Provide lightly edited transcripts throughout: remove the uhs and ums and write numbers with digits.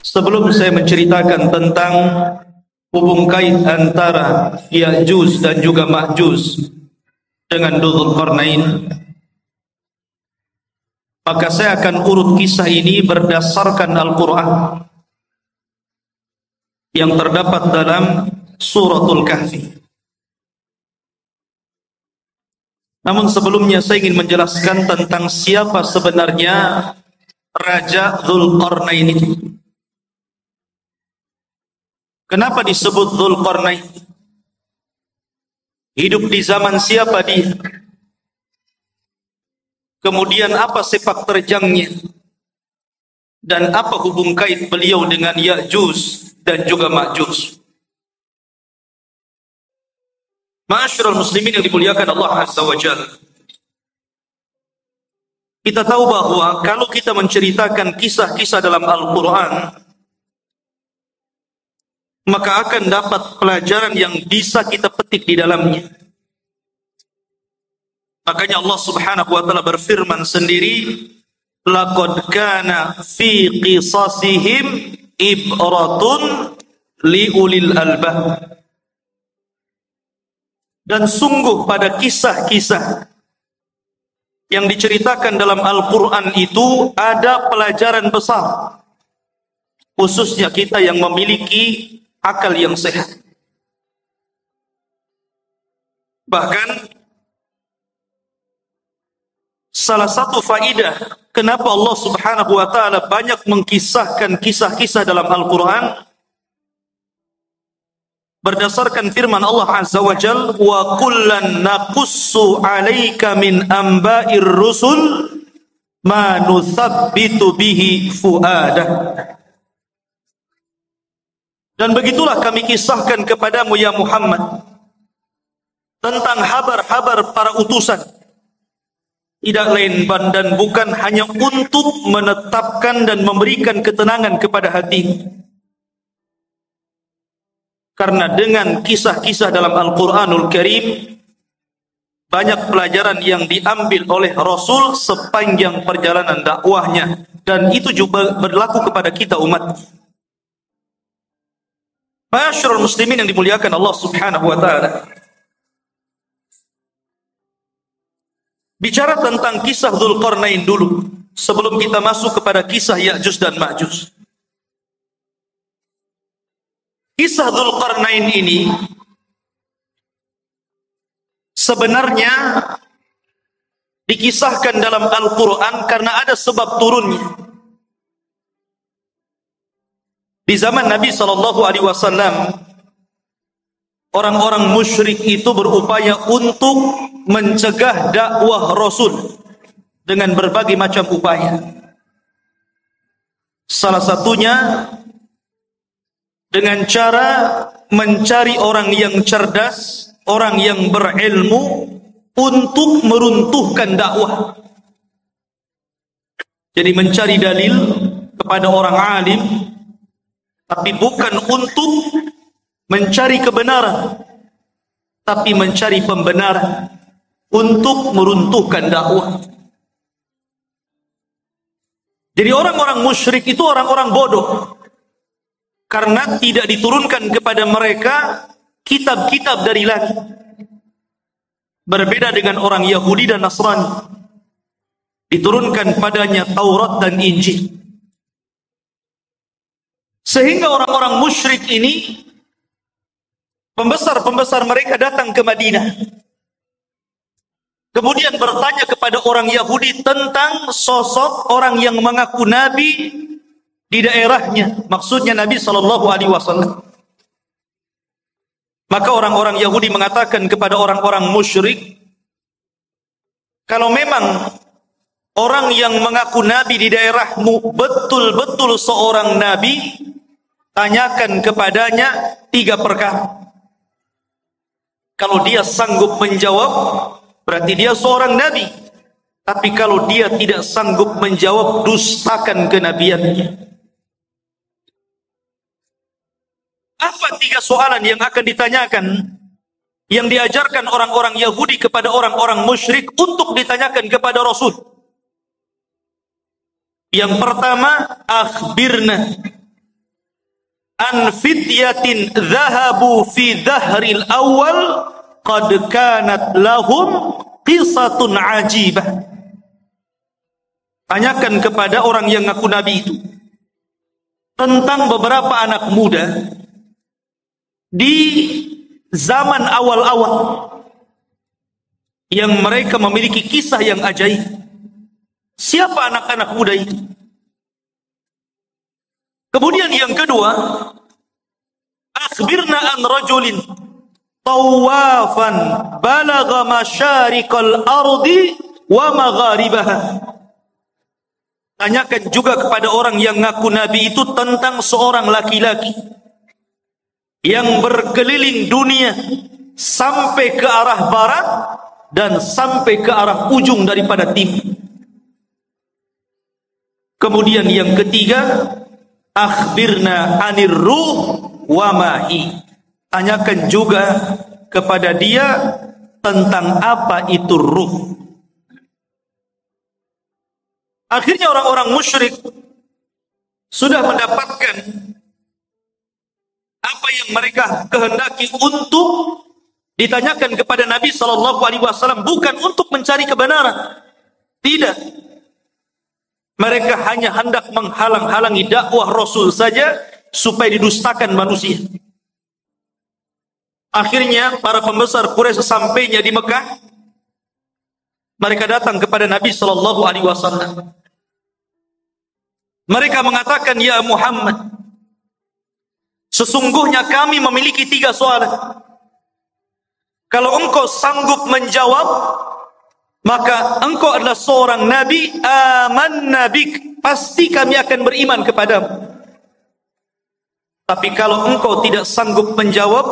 Sebelum saya menceritakan tentang hubung kait antara Ya'juj dan juga Ma'juj dengan Dzulqarnain, maka saya akan urut kisah ini berdasarkan Al-Quran yang terdapat dalam Suratul Kahfi. Namun sebelumnya saya ingin menjelaskan tentang siapa sebenarnya Raja Dzulqarnain itu. Kenapa disebut Dzulqarnain? Hidup di zaman siapa dia? Kemudian apa sepak terjangnya? Dan apa hubung kait beliau dengan Ya'juj dan juga Ma'juj? Ma'asyiral muslimin yang dimuliakan Allah Azza wa Jalla, kita tahu bahwa kalau kita menceritakan kisah-kisah dalam Al-Quran, maka akan dapat pelajaran yang bisa kita petik di dalamnya. Makanya Allah Subhanahu wa taala berfirman sendiri, laqad kana fi qisasihim ibratun liulil albab. Dan sungguh pada kisah-kisah yang diceritakan dalam Al-Quran itu ada pelajaran besar, khususnya kita yang memiliki akal yang sehat. Bahkan salah satu faidah kenapa Allah Subhanahu wa taala banyak mengkisahkan kisah-kisah dalam Al-Quran, berdasarkan firman Allah Azza wa Jalla, wa kullan naqussu 'alaika min amba'ir rusul ma nuthabbitu bihi fu'adah. Dan begitulah kami kisahkan kepadamu ya Muhammad tentang habar-habar para utusan, tidak lain dan bukan hanya untuk menetapkan dan memberikan ketenangan kepada hatimu. Karena dengan kisah-kisah dalam Al-Quranul Karim banyak pelajaran yang diambil oleh Rasul sepanjang perjalanan dakwahnya, dan itu juga berlaku kepada kita umat. Ma'asyiral muslimin yang dimuliakan Allah Subhanahu wa taala, bicara tentang kisah Dzulqarnain dulu sebelum kita masuk kepada kisah Ya'juj dan Ma'juj. Kisah Dzulqarnain ini sebenarnya dikisahkan dalam Al-Quran karena ada sebab turunnya. Di zaman Nabi SAW, orang-orang musyrik itu berupaya untuk mencegah dakwah Rasul dengan berbagai macam upaya. Salah satunya dengan cara mencari orang yang cerdas, orang yang berilmu untuk meruntuhkan dakwah. Jadi mencari dalil kepada orang alim, tapi bukan untuk mencari kebenaran, tapi mencari pembenaran untuk meruntuhkan dakwah. Jadi orang-orang musyrik itu orang-orang bodoh, karena tidak diturunkan kepada mereka kitab-kitab dari langit. Berbeda dengan orang Yahudi dan Nasrani, diturunkan padanya Taurat dan Injil. Sehingga orang-orang musyrik ini, pembesar-pembesar mereka datang ke Madinah, kemudian bertanya kepada orang Yahudi tentang sosok orang yang mengaku nabi di daerahnya, maksudnya Nabi SAW. Maka orang-orang Yahudi mengatakan kepada orang-orang musyrik, kalau memang orang yang mengaku nabi di daerahmu betul-betul seorang nabi, tanyakan kepadanya 3 perkara. Kalau dia sanggup menjawab, berarti dia seorang nabi. Tapi kalau dia tidak sanggup menjawab, dustakan kenabiannya. Apa 3 soalan yang akan ditanyakan, yang diajarkan orang-orang Yahudi kepada orang-orang musyrik untuk ditanyakan kepada Rasul? Yang pertama, akhbirna an fityatin dhahabu fi dhahril awal qad kanat lahum qisatun ajibah. Tanyakan kepada orang yang ngaku nabi itu tentang beberapa anak muda di zaman awal-awal yang mereka memiliki kisah yang ajaib. Siapa anak-anak muda itu? Kemudian yang kedua, akhbirna an rajulin tawafan balagha masyariqal ardi wa magharibaha. Tanyakan juga kepada orang yang ngaku nabi itu tentang seorang laki-laki yang berkeliling dunia sampai ke arah barat dan sampai ke arah ujung daripada timur. Kemudian yang ketiga, akhbirna anir ruh wa mahi. Tanyakan juga kepada dia tentang apa itu ruh. Akhirnya orang-orang musyrik sudah mendapatkan apa yang mereka kehendaki untuk ditanyakan kepada Nabi SAW, bukan untuk mencari kebenaran. Tidak. Mereka hanya hendak menghalang-halangi dakwah Rasul saja supaya didustakan manusia. Akhirnya para pembesar Quraisy sesampainya di Mekah, mereka datang kepada Nabi SAW. Mereka mengatakan, ya Muhammad, sesungguhnya kami memiliki 3 soalan. Kalau engkau sanggup menjawab, maka engkau adalah seorang nabi, amanna bik, pasti kami akan beriman kepadamu. Tapi kalau engkau tidak sanggup menjawab,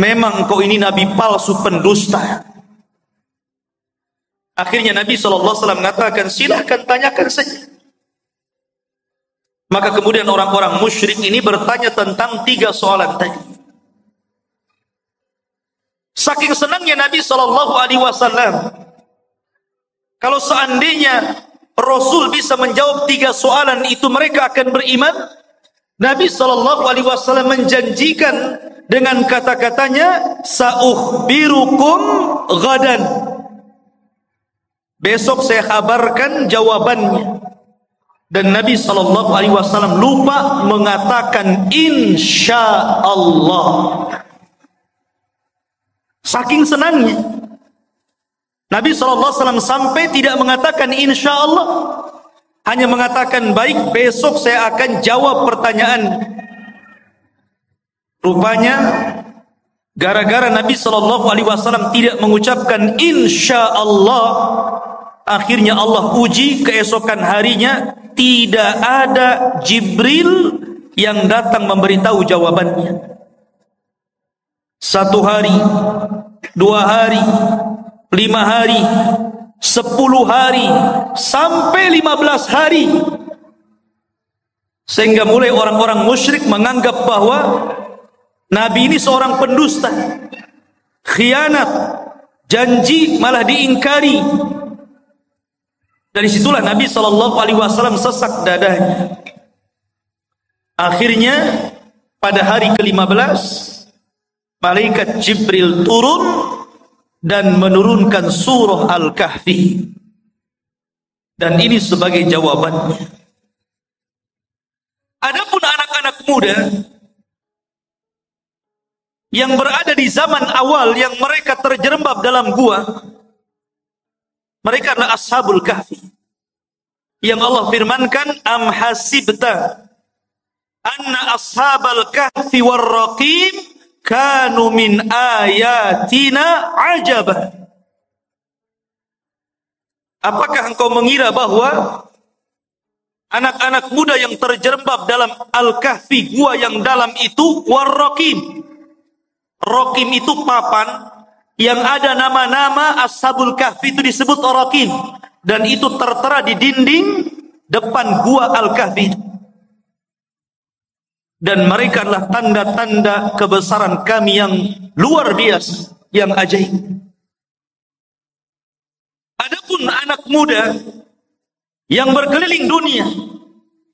memang engkau ini nabi palsu, pendusta. Akhirnya Nabi SAW mengatakan, silahkan tanyakan saja. Maka kemudian orang-orang musyrik ini bertanya tentang 3 soalan tadi. Saking senangnya Nabi SAW, kalau seandainya Rasul bisa menjawab 3 soalan itu, mereka akan beriman. Nabi SAW menjanjikan dengan kata-katanya, sa'ukhbirukum ghadan. Besok saya kabarkan jawabannya. Dan Nabi SAW lupa mengatakan insya Allah. Saking senangnya Nabi SAW sampai tidak mengatakan insya Allah, hanya mengatakan baik, besok saya akan jawab pertanyaan. Rupanya gara-gara Nabi SAW tidak mengucapkan insya Allah, akhirnya Allah uji keesokan harinya. Tidak ada Jibril yang datang memberitahu jawabannya. 1 hari, 2 hari, 5 hari, 10 hari, sampai 15 hari. Sehingga mulai orang-orang musyrik menganggap bahwa Nabi ini seorang pendusta, khianat, janji malah diingkari. Dari situlah Nabi SAW sesak dadanya. Akhirnya pada hari ke-15 malaikat Jibril turun dan menurunkan surah Al-Kahfi. Dan ini sebagai jawabannya. Adapun anak-anak muda yang berada di zaman awal yang mereka terjerembab dalam gua, mereka adalah Ashabul Kahfi. Yang Allah firmankan, am hasibta anna ashabal kahfi warraqim kanu min ayatina ajaba. Apakah engkau mengira bahwa anak-anak muda yang terjerembab dalam Al-Kahfi, gua yang dalam itu, warraqim. Raqim itu papan yang ada nama-nama Ashabul Kahfi, itu disebut Raqim, dan itu tertera di dinding depan gua Al-Kahfi. Dan mereka adalah tanda-tanda kebesaran kami yang luar biasa, yang ajaib. Adapun anak muda yang berkeliling dunia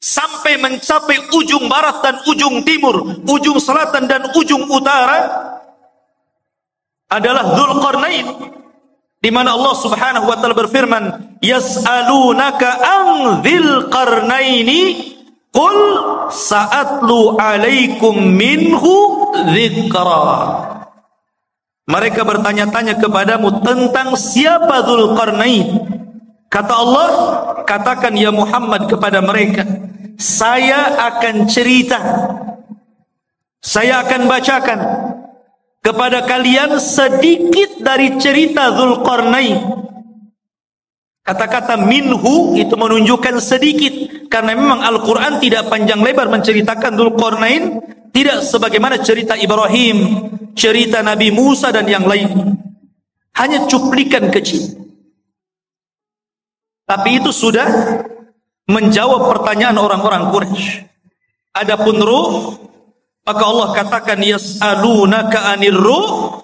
sampai mencapai ujung barat dan ujung timur, ujung selatan dan ujung utara adalah Dzulqarnain, di mana Allah Subhanahu wa taala berfirman, "Yas'alunaka an dzil qarnaini qul sa'atlu 'alaikum minhu dzikra." Mereka bertanya-tanya kepadamu tentang siapa Dzulqarnain. Kata Allah, katakan ya Muhammad kepada mereka, saya akan cerita, saya akan bacakan kepada kalian sedikit dari cerita Dzulqarnain. Kata-kata minhu itu menunjukkan sedikit, karena memang Al-Quran tidak panjang lebar menceritakan Dzulqarnain, tidak sebagaimana cerita Ibrahim, cerita Nabi Musa dan yang lain. Hanya cuplikan kecil. Tapi itu sudah menjawab pertanyaan orang-orang Quraisy. Adapun ruh, maka Allah katakan yas'alunaka 'anir ruh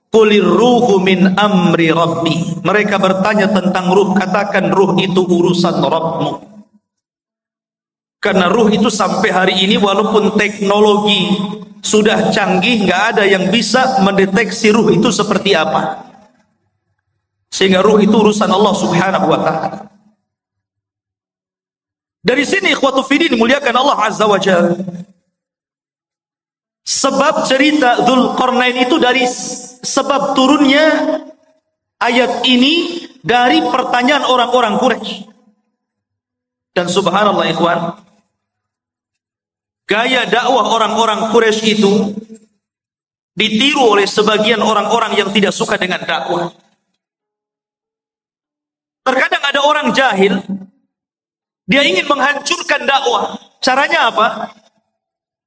qulir ruhu min amri rabbi. Mereka bertanya tentang ruh, katakan ruh itu urusan Rabbmu. Karena ruh itu sampai hari ini walaupun teknologi sudah canggih, nggak ada yang bisa mendeteksi ruh itu seperti apa. Sehingga ruh itu urusan Allah Subhanahu wa taala. Dari sini ikhwatu fiddin dimuliakan Allah Azza wa Jalla. Sebab cerita Dzulqarnain itu dari sebab turunnya ayat ini dari pertanyaan orang-orang Quraisy. Dan subhanallah ikhwan, gaya dakwah orang-orang Quraisy itu ditiru oleh sebagian orang-orang yang tidak suka dengan dakwah. Terkadang ada orang jahil, dia ingin menghancurkan dakwah. Caranya apa?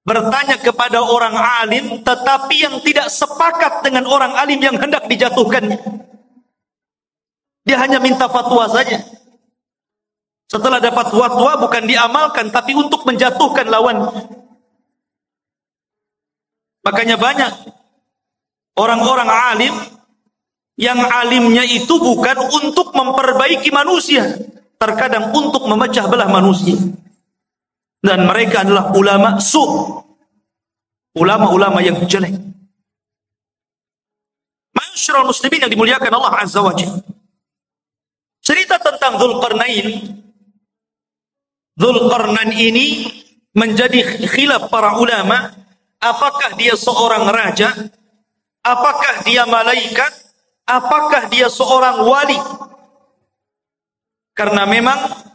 Bertanya kepada orang alim, tetapi yang tidak sepakat dengan orang alim yang hendak dijatuhkannya. Dia hanya minta fatwa saja. Setelah dapat fatwa bukan diamalkan, tapi untuk menjatuhkan lawan. Makanya banyak orang-orang alim yang alimnya itu bukan untuk memperbaiki manusia, terkadang untuk memecah belah manusia. Dan mereka adalah ulama ulama-ulama yang jelek. Ma'asyiral muslimin yang dimuliakan Allah Azza wa Jalla. Cerita tentang Dzulqarnain ini menjadi khilaf para ulama, apakah dia seorang raja, apakah dia malaikat, apakah dia seorang wali. Karena memang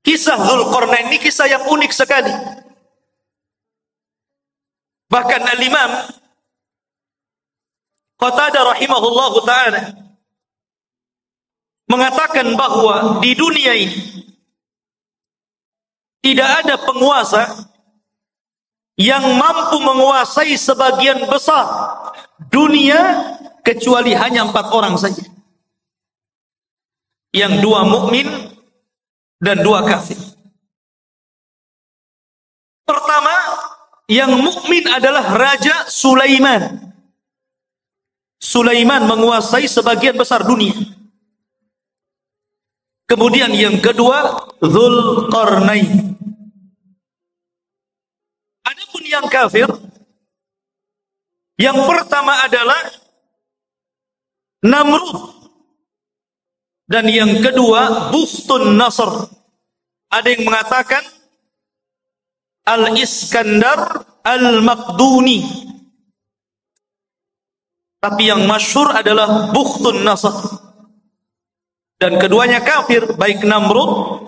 kisah Dzulqarnain ini kisah yang unik sekali. Bahkan Al-Imam Qatadah rahimahullahu ta'ala mengatakan bahwa di dunia ini tidak ada penguasa yang mampu menguasai sebagian besar dunia kecuali hanya 4 orang saja. Yang 2 mukmin dan 2 kafir. Pertama, yang mukmin adalah Raja Sulaiman. Sulaiman menguasai sebagian besar dunia. Kemudian yang kedua, Dzulqarnain. Adapun yang kafir, yang pertama adalah Namrud. Dan yang kedua, Bukhtun Nasr. Ada yang mengatakan Al-Iskandar Al-Maqduni. Tapi yang masyhur adalah Bukhtun Nasr. Dan keduanya kafir, baik Namrud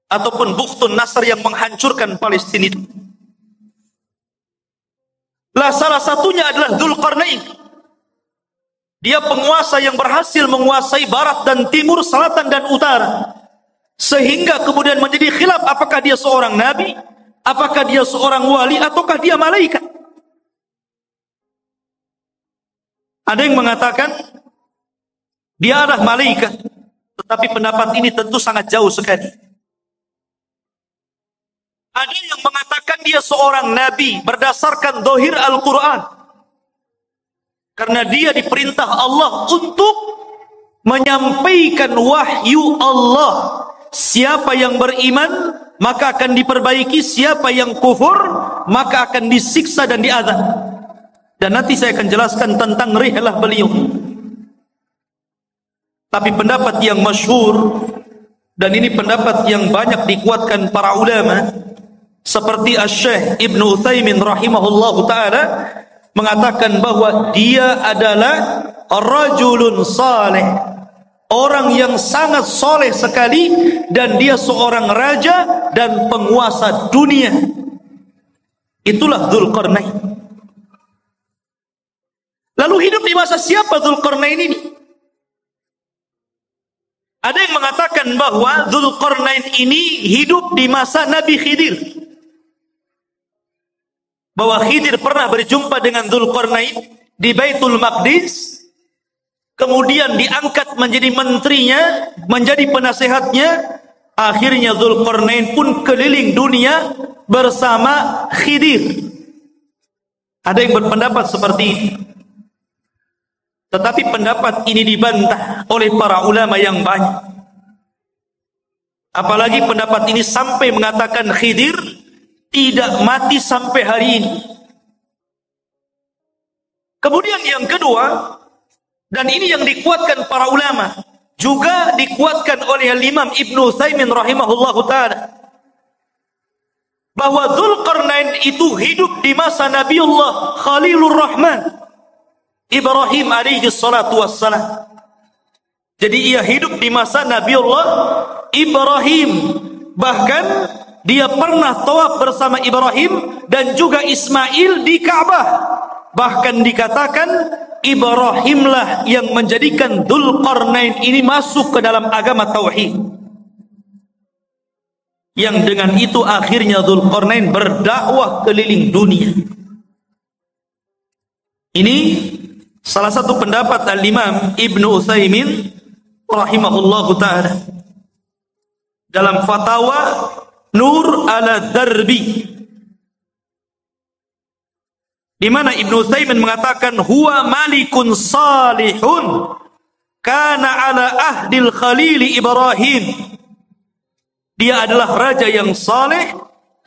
ataupun Bukhtun Nasr yang menghancurkan Palestina itu. Lah salah satunya adalah Dzulqarnain. Dia penguasa yang berhasil menguasai barat dan timur, selatan dan utara. Sehingga kemudian menjadi khilaf apakah dia seorang nabi, apakah dia seorang wali, ataukah dia malaikat. Ada yang mengatakan dia adalah malaikat, tetapi pendapat ini tentu sangat jauh sekali. Ada yang mengatakan dia seorang nabi berdasarkan zahir Al-Quran. Karena dia diperintah Allah untuk menyampaikan wahyu Allah. Siapa yang beriman maka akan diperbaiki. Siapa yang kufur, maka akan disiksa dan diazab. Dan nanti saya akan jelaskan tentang rihlah beliau. Tapi pendapat yang masyhur, dan ini pendapat yang banyak dikuatkan para ulama, seperti Asy-Syaikh Ibnu Utsaimin rahimahullahu taala mengatakan bahwa dia adalah rajulun saleh, orang yang sangat soleh sekali, dan dia seorang raja dan penguasa dunia. Itulah Dzulqarnain. Lalu hidup di masa siapa Dzulqarnain ini? Ada yang mengatakan bahwa Dzulqarnain ini hidup di masa Nabi Khidir. Bahwa Khidir pernah berjumpa dengan Dzulqarnain di Baitul Maqdis, kemudian diangkat menjadi menterinya, menjadi penasehatnya. Akhirnya Dzulqarnain pun keliling dunia bersama Khidir. Ada yang berpendapat seperti ini. Tetapi pendapat ini dibantah oleh para ulama yang banyak. Apalagi pendapat ini sampai mengatakan Khidir tidak mati sampai hari ini. Kemudian yang kedua, dan ini yang dikuatkan para ulama, juga dikuatkan oleh Imam Ibnu Utsaimin rahimahullahu taala, bahwa Dzulqarnain itu hidup di masa Nabiullah Khalilur Rahman Ibrahim alaihi salatu wassalam. Jadi ia hidup di masa Nabiullah Ibrahim. Bahkan dia pernah tawaf bersama Ibrahim dan juga Ismail di Ka'bah. Bahkan dikatakan Ibrahimlah yang menjadikan Dzulqarnain ini masuk ke dalam agama tauhid. Yang dengan itu akhirnya Dzulqarnain berdakwah keliling dunia. Ini salah satu pendapat Al-Imam Ibnu Utsaimin rahimahullahu taala dalam fatwa Nur ala Darbi, di mana Ibnu Utsaimin mengatakan huwa malikun salihun kana ala ahdil Khalil Ibrahim. Dia adalah raja yang saleh,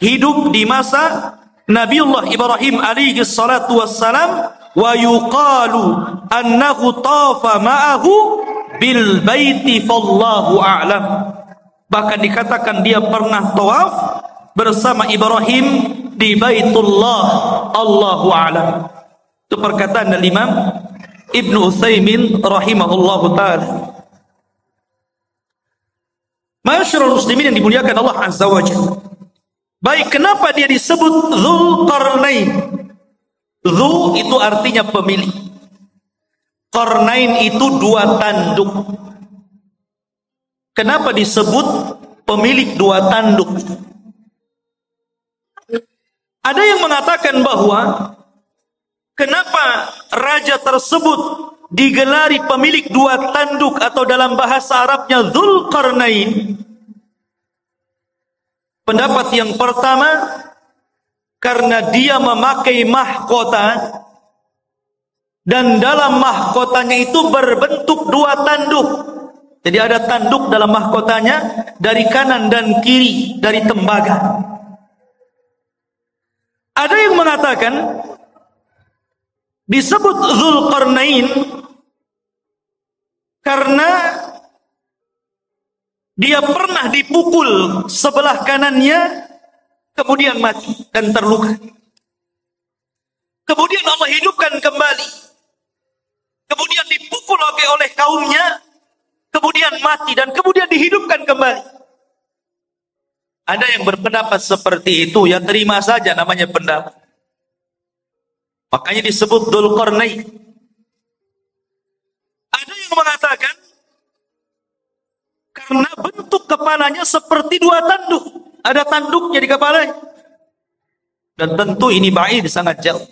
hidup di masa Nabiullah Ibrahim alaihi salatu wassalam. Wa yuqalu annahu tafa ma'ahu bil baiti fallahu a'lam. Bahkan dikatakan dia pernah tawaf bersama Ibrahim di Baitullah, Allahu a'lam. Itu perkataan dari Imam Ibnu Utsaimin rahimahullahu taala. Masyarul muslimin yang dimuliakan Allah azza wa jalla. Baik, kenapa dia disebut Dzulqarnain? Dzu itu artinya pemilik. Qarnain itu dua tanduk. Kenapa disebut pemilik dua tanduk? Ada yang mengatakan bahwa kenapa raja tersebut digelari pemilik dua tanduk atau dalam bahasa Arabnya Dzulqarnain? Pendapat yang pertama, karena dia memakai mahkota, dan dalam mahkotanya itu berbentuk dua tanduk. Jadi ada tanduk dalam mahkotanya dari kanan dan kiri, dari tembaga. Ada yang mengatakan disebut Dzulqarnain karena dia pernah dipukul sebelah kanannya, kemudian mati dan terluka. Kemudian Allah hidupkan kembali. Kemudian dipukul oleh kaumnya, kemudian mati dan kemudian dihidupkan kembali. Ada yang berpendapat seperti itu, ya terima saja, namanya pendapat. Makanya disebut Dzulqarnain. Ada yang mengatakan karena bentuk kepalanya seperti dua tanduk. Ada tanduknya di kepalanya. Dan tentu ini ba'id, sangat jauh.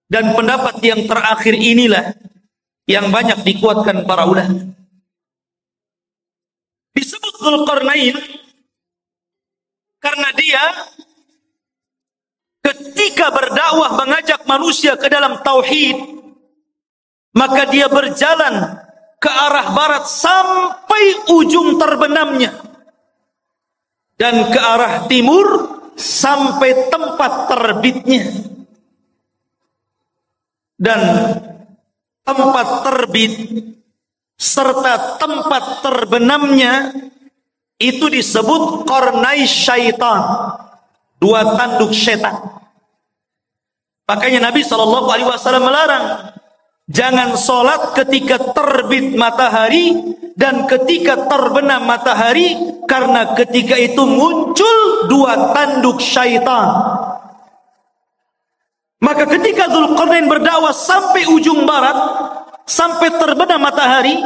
Dan pendapat yang terakhir inilah yang banyak dikuatkan para ulama. Disebut Dzulqarnain karena dia ketika berdakwah mengajak manusia ke dalam tauhid, maka dia berjalan ke arah barat sampai ujung terbenamnya. dan ke arah timur sampai tempat terbitnya. Dan tempat terbit serta tempat terbenamnya itu disebut qarnai syaitan, dua tanduk setan. Makanya Nabi SAW melarang jangan sholat ketika terbit matahari dan ketika terbenam matahari, karena ketika itu muncul dua tanduk syaitan. Maka ketika Dzulqarnain berdakwah sampai ujung barat, sampai terbenam matahari,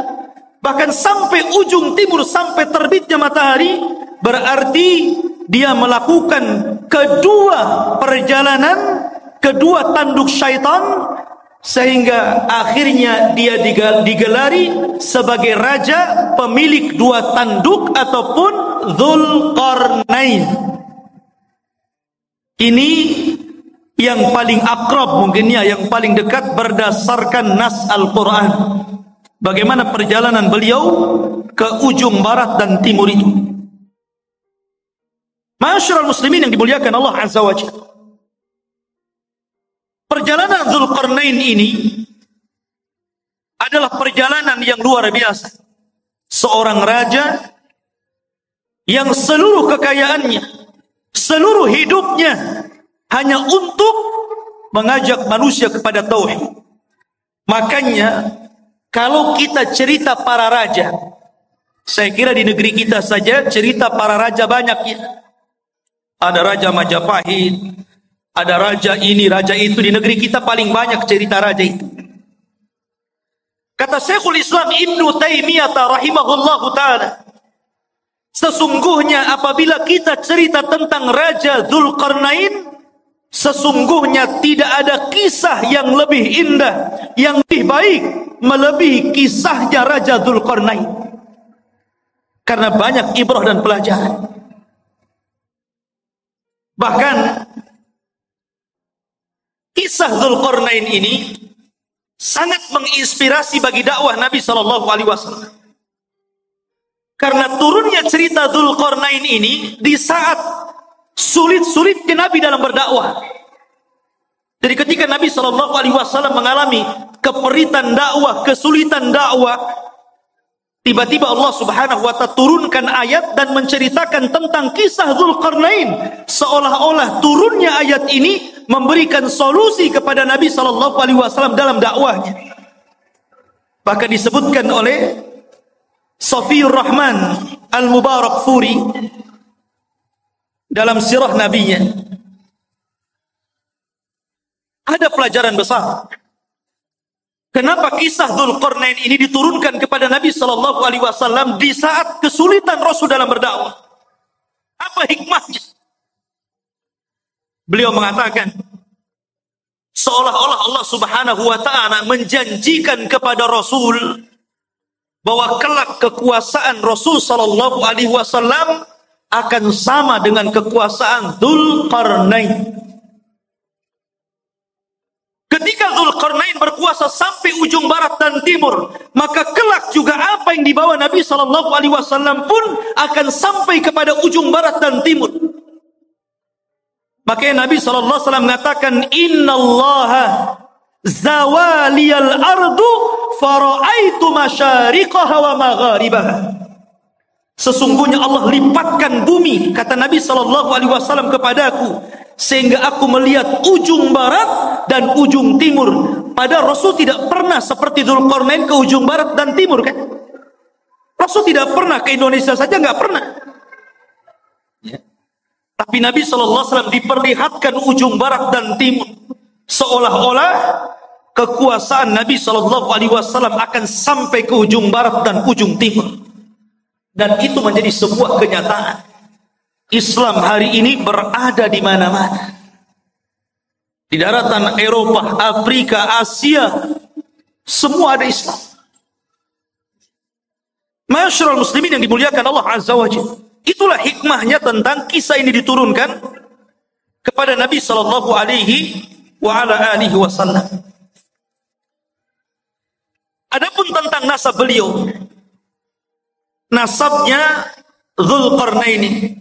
bahkan sampai ujung timur, sampai terbitnya matahari, berarti dia melakukan kedua perjalanan, kedua tanduk syaitan, sehingga akhirnya dia digelari sebagai raja pemilik dua tanduk ataupun Dzulqarnain. Ini yang paling akrab mungkinnya, yang paling dekat berdasarkan nas Al-Quran. Bagaimana perjalanan beliau ke ujung barat dan timur itu. Ma'asyiral muslimin yang dimuliakan Allah Azza wa Jalla. Perjalanan Dzulqarnain ini adalah perjalanan yang luar biasa. Seorang raja yang seluruh kekayaannya, seluruh hidupnya hanya untuk mengajak manusia kepada tauhid. Makanya kalau kita cerita para raja, saya kira di negeri kita saja cerita para raja banyak ya. Ada Raja Majapahit, ada raja ini, raja itu. Di negeri kita paling banyak cerita raja itu. Kata Syekhul Islam Ibnu Taimiyah rahimahullahu ta'ala, sesungguhnya apabila kita cerita tentang Raja Dzulqarnain, sesungguhnya tidak ada kisah yang lebih indah, yang lebih baik melebihi kisahnya Raja Dzulqarnain. Karena banyak ibrah dan pelajaran. Bahkan kisah Dzulqarnain ini sangat menginspirasi bagi dakwah Nabi SAW. Karena turunnya cerita Dzulqarnain ini di saat sulit-sulitnya Nabi dalam berdakwah. Jadi ketika Nabi SAW mengalami keperitan dakwah, kesulitan dakwah, tiba-tiba Allah Subhanahu wa ta'ala turunkan ayat dan menceritakan tentang kisah Dzulqarnain, seolah-olah turunnya ayat ini memberikan solusi kepada Nabi SAW dalam dakwahnya. Bahkan disebutkan oleh Safiyur Rahman Al-Mubarakfuri dalam sirah nabinya, ada pelajaran besar. Kenapa kisah Dzulqarnain ini diturunkan kepada Nabi SAW di saat kesulitan Rasul dalam berdakwah? Apa hikmahnya? Beliau mengatakan, seolah-olah Allah Subhanahu wa ta'ala menjanjikan kepada Rasul bahwa kelak kekuasaan Rasul SAW akan sama dengan kekuasaan Dzulqarnain. Ketika Dzulqarnain berkuasa sampai ujung barat dan timur, maka kelak juga apa yang dibawa Nabi SAW pun akan sampai kepada ujung barat dan timur. Makanya Nabi SAW mengatakan, innallaha zawaliyal ardu fara'aitu masyariqaha wa magharibaha. Sesungguhnya Allah lipatkan bumi, kata Nabi SAW kepadaku, sehingga aku melihat ujung barat dan ujung timur. Padahal Rasul tidak pernah seperti Dzulqarnain ke ujung barat dan timur kan? Rasul tidak pernah ke Indonesia saja, nggak pernah. Ya. Tapi Nabi SAW diperlihatkan ujung barat dan timur, seolah-olah kekuasaan Nabi SAW akan sampai ke ujung barat dan ujung timur. Dan itu menjadi sebuah kenyataan. Islam hari ini berada di mana-mana. Di daratan Eropa, Afrika, Asia, semua ada Islam. Ma'asyiral muslimin yang dimuliakan Allah Azza wa Jalla. Itulah hikmahnya tentang kisah ini diturunkan kepada Nabi sallallahu alaihi wa ala alihi wasallam. Adapun tentang nasab beliau, nasabnya Dzulqarnain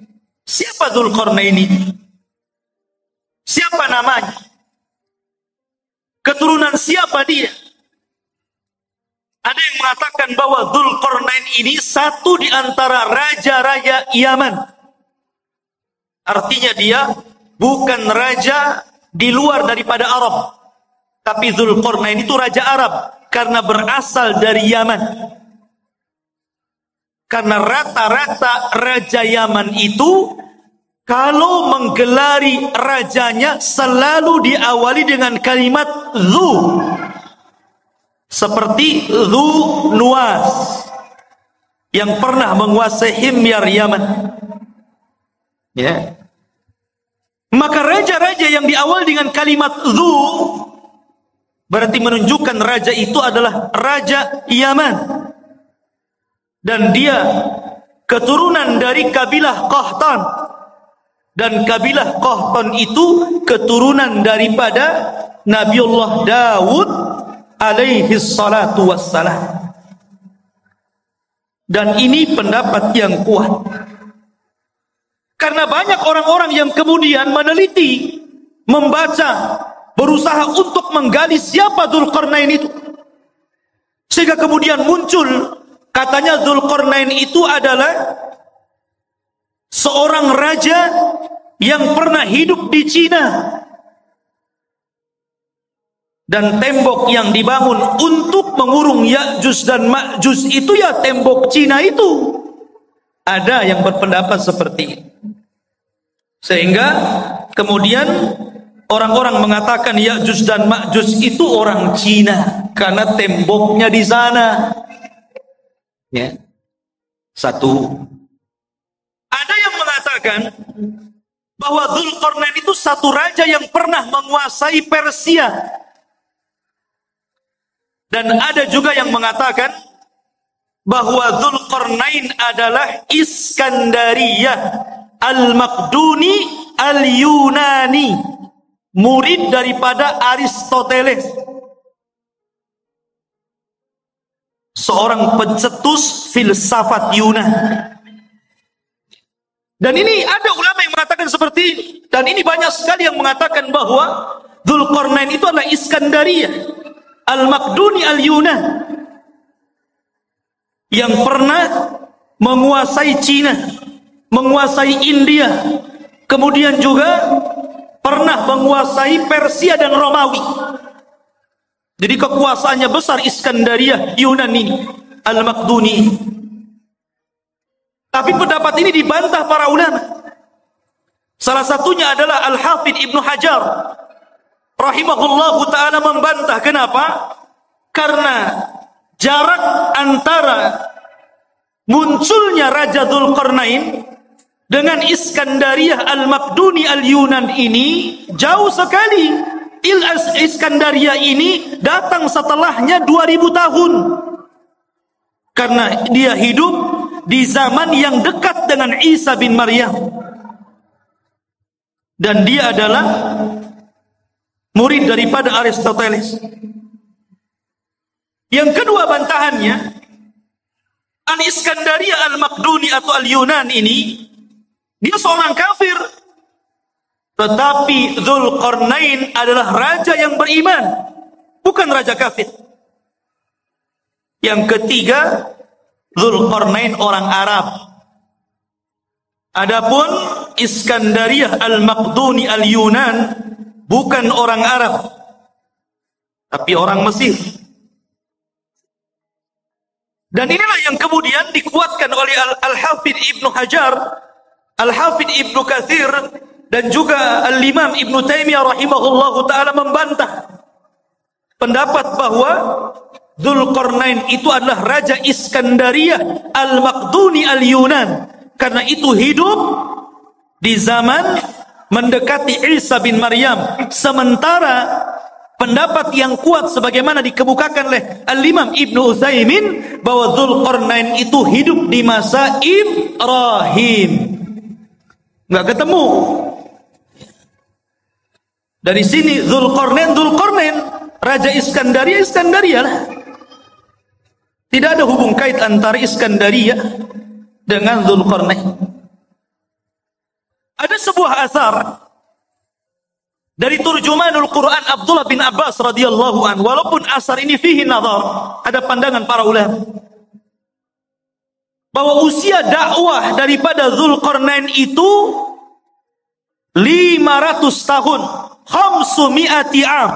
Siapa Dzulqarnain ini? Siapa namanya? Keturunan siapa dia? Ada yang mengatakan bahwa Dzulqarnain ini satu di antara raja-raja Yaman. Artinya dia bukan raja di luar daripada Arab. Tapi Dzulqarnain itu raja Arab karena berasal dari Yaman. Karena rata-rata raja Yaman itu kalau menggelari rajanya selalu diawali dengan kalimat Dzu. Seperti Dzu Nuwas yang pernah menguasai Himyar Yaman. Ya. Maka raja-raja yang diawali dengan kalimat Dzu berarti menunjukkan raja itu adalah raja Yaman. Dan dia keturunan dari kabilah Qahtan. Dan kabilah Qahtan itu keturunan daripada Nabiullah Daud alaihi salatu wassalam. Dan ini pendapat yang kuat. Karena banyak orang-orang yang kemudian meneliti, membaca, berusaha untuk menggali siapa Dzulqarnain itu. Sehingga kemudian muncul katanya Dzulqarnain itu adalah seorang raja yang pernah hidup di Cina. Dan tembok yang dibangun untuk mengurung Ya'juj dan Ma'juj itu ya tembok Cina itu. Ada yang berpendapat seperti itu. Sehingga kemudian orang-orang mengatakan Ya'juj dan Ma'juj itu orang Cina karena temboknya di sana. Ya. Satu. Ada yang mengatakan bahwa Dzulqarnain itu satu raja yang pernah menguasai Persia. Dan ada juga yang mengatakan bahwa Dzulqarnain adalah Iskandariyah Al-Maqduni Al-Yunani, murid daripada Aristoteles, seorang pencetus filsafat Yunan. Dan ini ada ulama yang mengatakan seperti ini. Dan ini banyak sekali yang mengatakan bahwa Dzulqarnain itu adalah Iskandariyah Al-Maqduni Al-Yunan yang pernah menguasai Cina, menguasai India, kemudian juga pernah menguasai Persia dan Romawi. Jadi kekuasaannya besar Iskandariyah Yunan ini, Al-Maqduni. Tapi pendapat ini dibantah para ulama. Salah satunya adalah Al-Hafidh Ibnu Hajar rahimahullahu ta'ala membantah. Kenapa? Karena jarak antara munculnya Raja Dzulqarnain dengan Iskandariyah Al-Maqduni Al-Yunan ini jauh sekali. Iskandariyah ini datang setelahnya 2000 tahun. Karena dia hidup di zaman yang dekat dengan Isa bin Maryam. Dan dia adalah murid daripada Aristoteles. Yang kedua bantahannya, Al-Iskandariyah Al-Maqduni atau Al-Yunan ini, dia seorang kafir. Tetapi Dzulqarnain adalah raja yang beriman, bukan raja kafir. Yang ketiga, Dzulqarnain orang Arab. Adapun Iskandariyah Al-Maqduni Al-Yunan bukan orang Arab, tapi orang Mesir. Dan inilah yang kemudian dikuatkan oleh Al-Hafidh Ibnu Hajar, Al-Hafidh Ibnu Katsir, dan juga Al-Imam Ibnu Taimiyah rahimahullahu ta'ala membantah pendapat bahwa Dzulqarnain itu adalah Raja Iskandariyah Al-Maqduni Al-Yunan. Karena itu hidup di zaman mendekati Isa bin Maryam. Sementara pendapat yang kuat sebagaimana dikemukakan oleh Al-Imam Ibnu Utsaimin bahwa Dzulqarnain itu hidup di masa Ibrahim. Nggak ketemu. Dari sini Dzulqarnain Raja Iskandariyah lah. Tidak ada hubung kait antara Iskandariyah dengan Dzulqarnain. Ada sebuah asar dari turjumanul Quran Abdullah bin Abbas radhiyallahu an, walaupun asar ini fihi nazar, ada pandangan para ulama bahwa usia dakwah daripada Dzulqarnain itu 500 tahun, 500 am.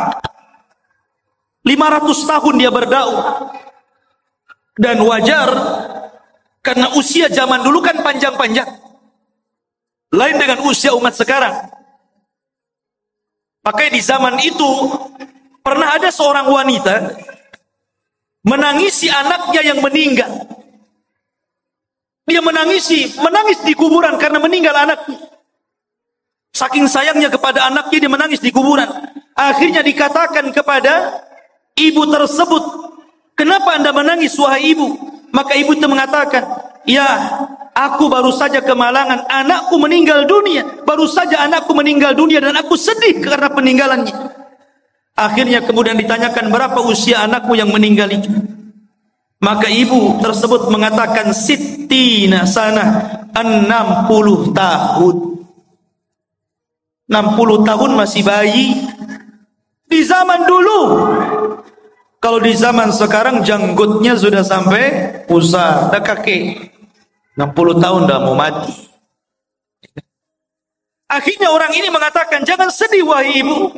500 tahun dia berdakwah. Dan wajar karena usia zaman dulu kan panjang-panjang. Lain dengan usia umat sekarang. Makanya di zaman itu pernah ada seorang wanita menangisi anaknya yang meninggal. Dia menangis di kuburan karena meninggal anaknya. Saking sayangnya kepada anaknya, dia menangis di kuburan. Akhirnya dikatakan kepada ibu tersebut, "Kenapa Anda menangis wahai ibu?" Maka ibu itu mengatakan, "Ya, aku baru saja kemalangan, anakku meninggal dunia. Baru saja anakku meninggal dunia dan aku sedih karena peninggalannya." Akhirnya kemudian ditanyakan, "Berapa usia anakmu yang meninggal itu?" Maka ibu tersebut mengatakan, "Sittina sanah, 60 tahun." 60 tahun masih bayi. Di zaman dulu. Kalau di zaman sekarang janggutnya sudah sampai pusat, dah kaki. 60 tahun dah mau mati. Akhirnya orang ini mengatakan, "Jangan sedih wahai ibu,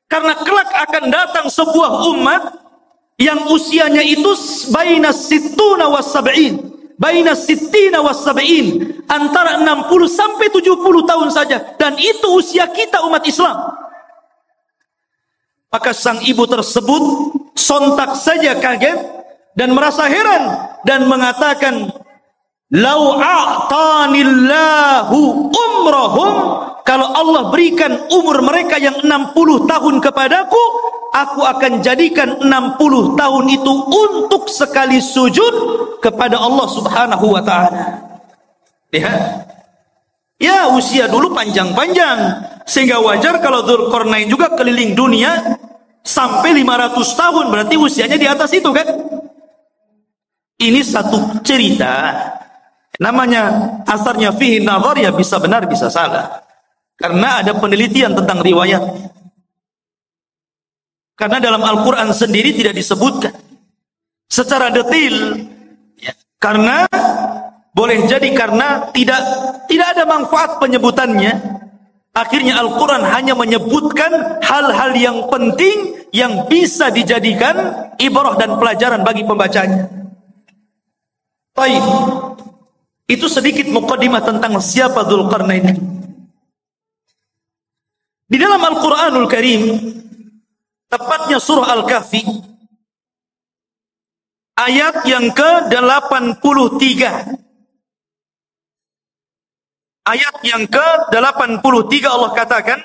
karena kelak akan datang sebuah umat yang usianya itu baina sittuna was sab'in, baina sittina was sab'in, antara 60 sampai 70 tahun saja, dan itu usia kita umat Islam." Maka sang ibu tersebut sontak saja kaget dan merasa heran dan mengatakan, "Lau a'tanillahu umrahum," kalau Allah berikan umur mereka yang 60 tahun kepadaku, aku akan jadikan 60 tahun itu untuk sekali sujud kepada Allah Subhanahu wa ta'ala. Lihat. Ya, usia dulu panjang-panjang, sehingga wajar kalau Dzulqarnain juga keliling dunia sampai 500 tahun, berarti usianya di atas itu kan. Ini satu cerita, namanya asarnya fihi nazar, ya bisa benar bisa salah, karena ada penelitian tentang riwayat. Karena dalam Al-Quran sendiri tidak disebutkan secara detail, ya. Karena boleh jadi karena tidak ada manfaat penyebutannya. Akhirnya Al-Quran hanya menyebutkan hal-hal yang penting yang bisa dijadikan ibrah dan pelajaran bagi pembacanya. Baik, itu sedikit muqaddimah tentang siapa Dzulqarnain. Di dalam Al-Quranul Karim, tepatnya surah Al-Kahfi, ayat yang ke-83. Ayat yang ke-83 Allah katakan,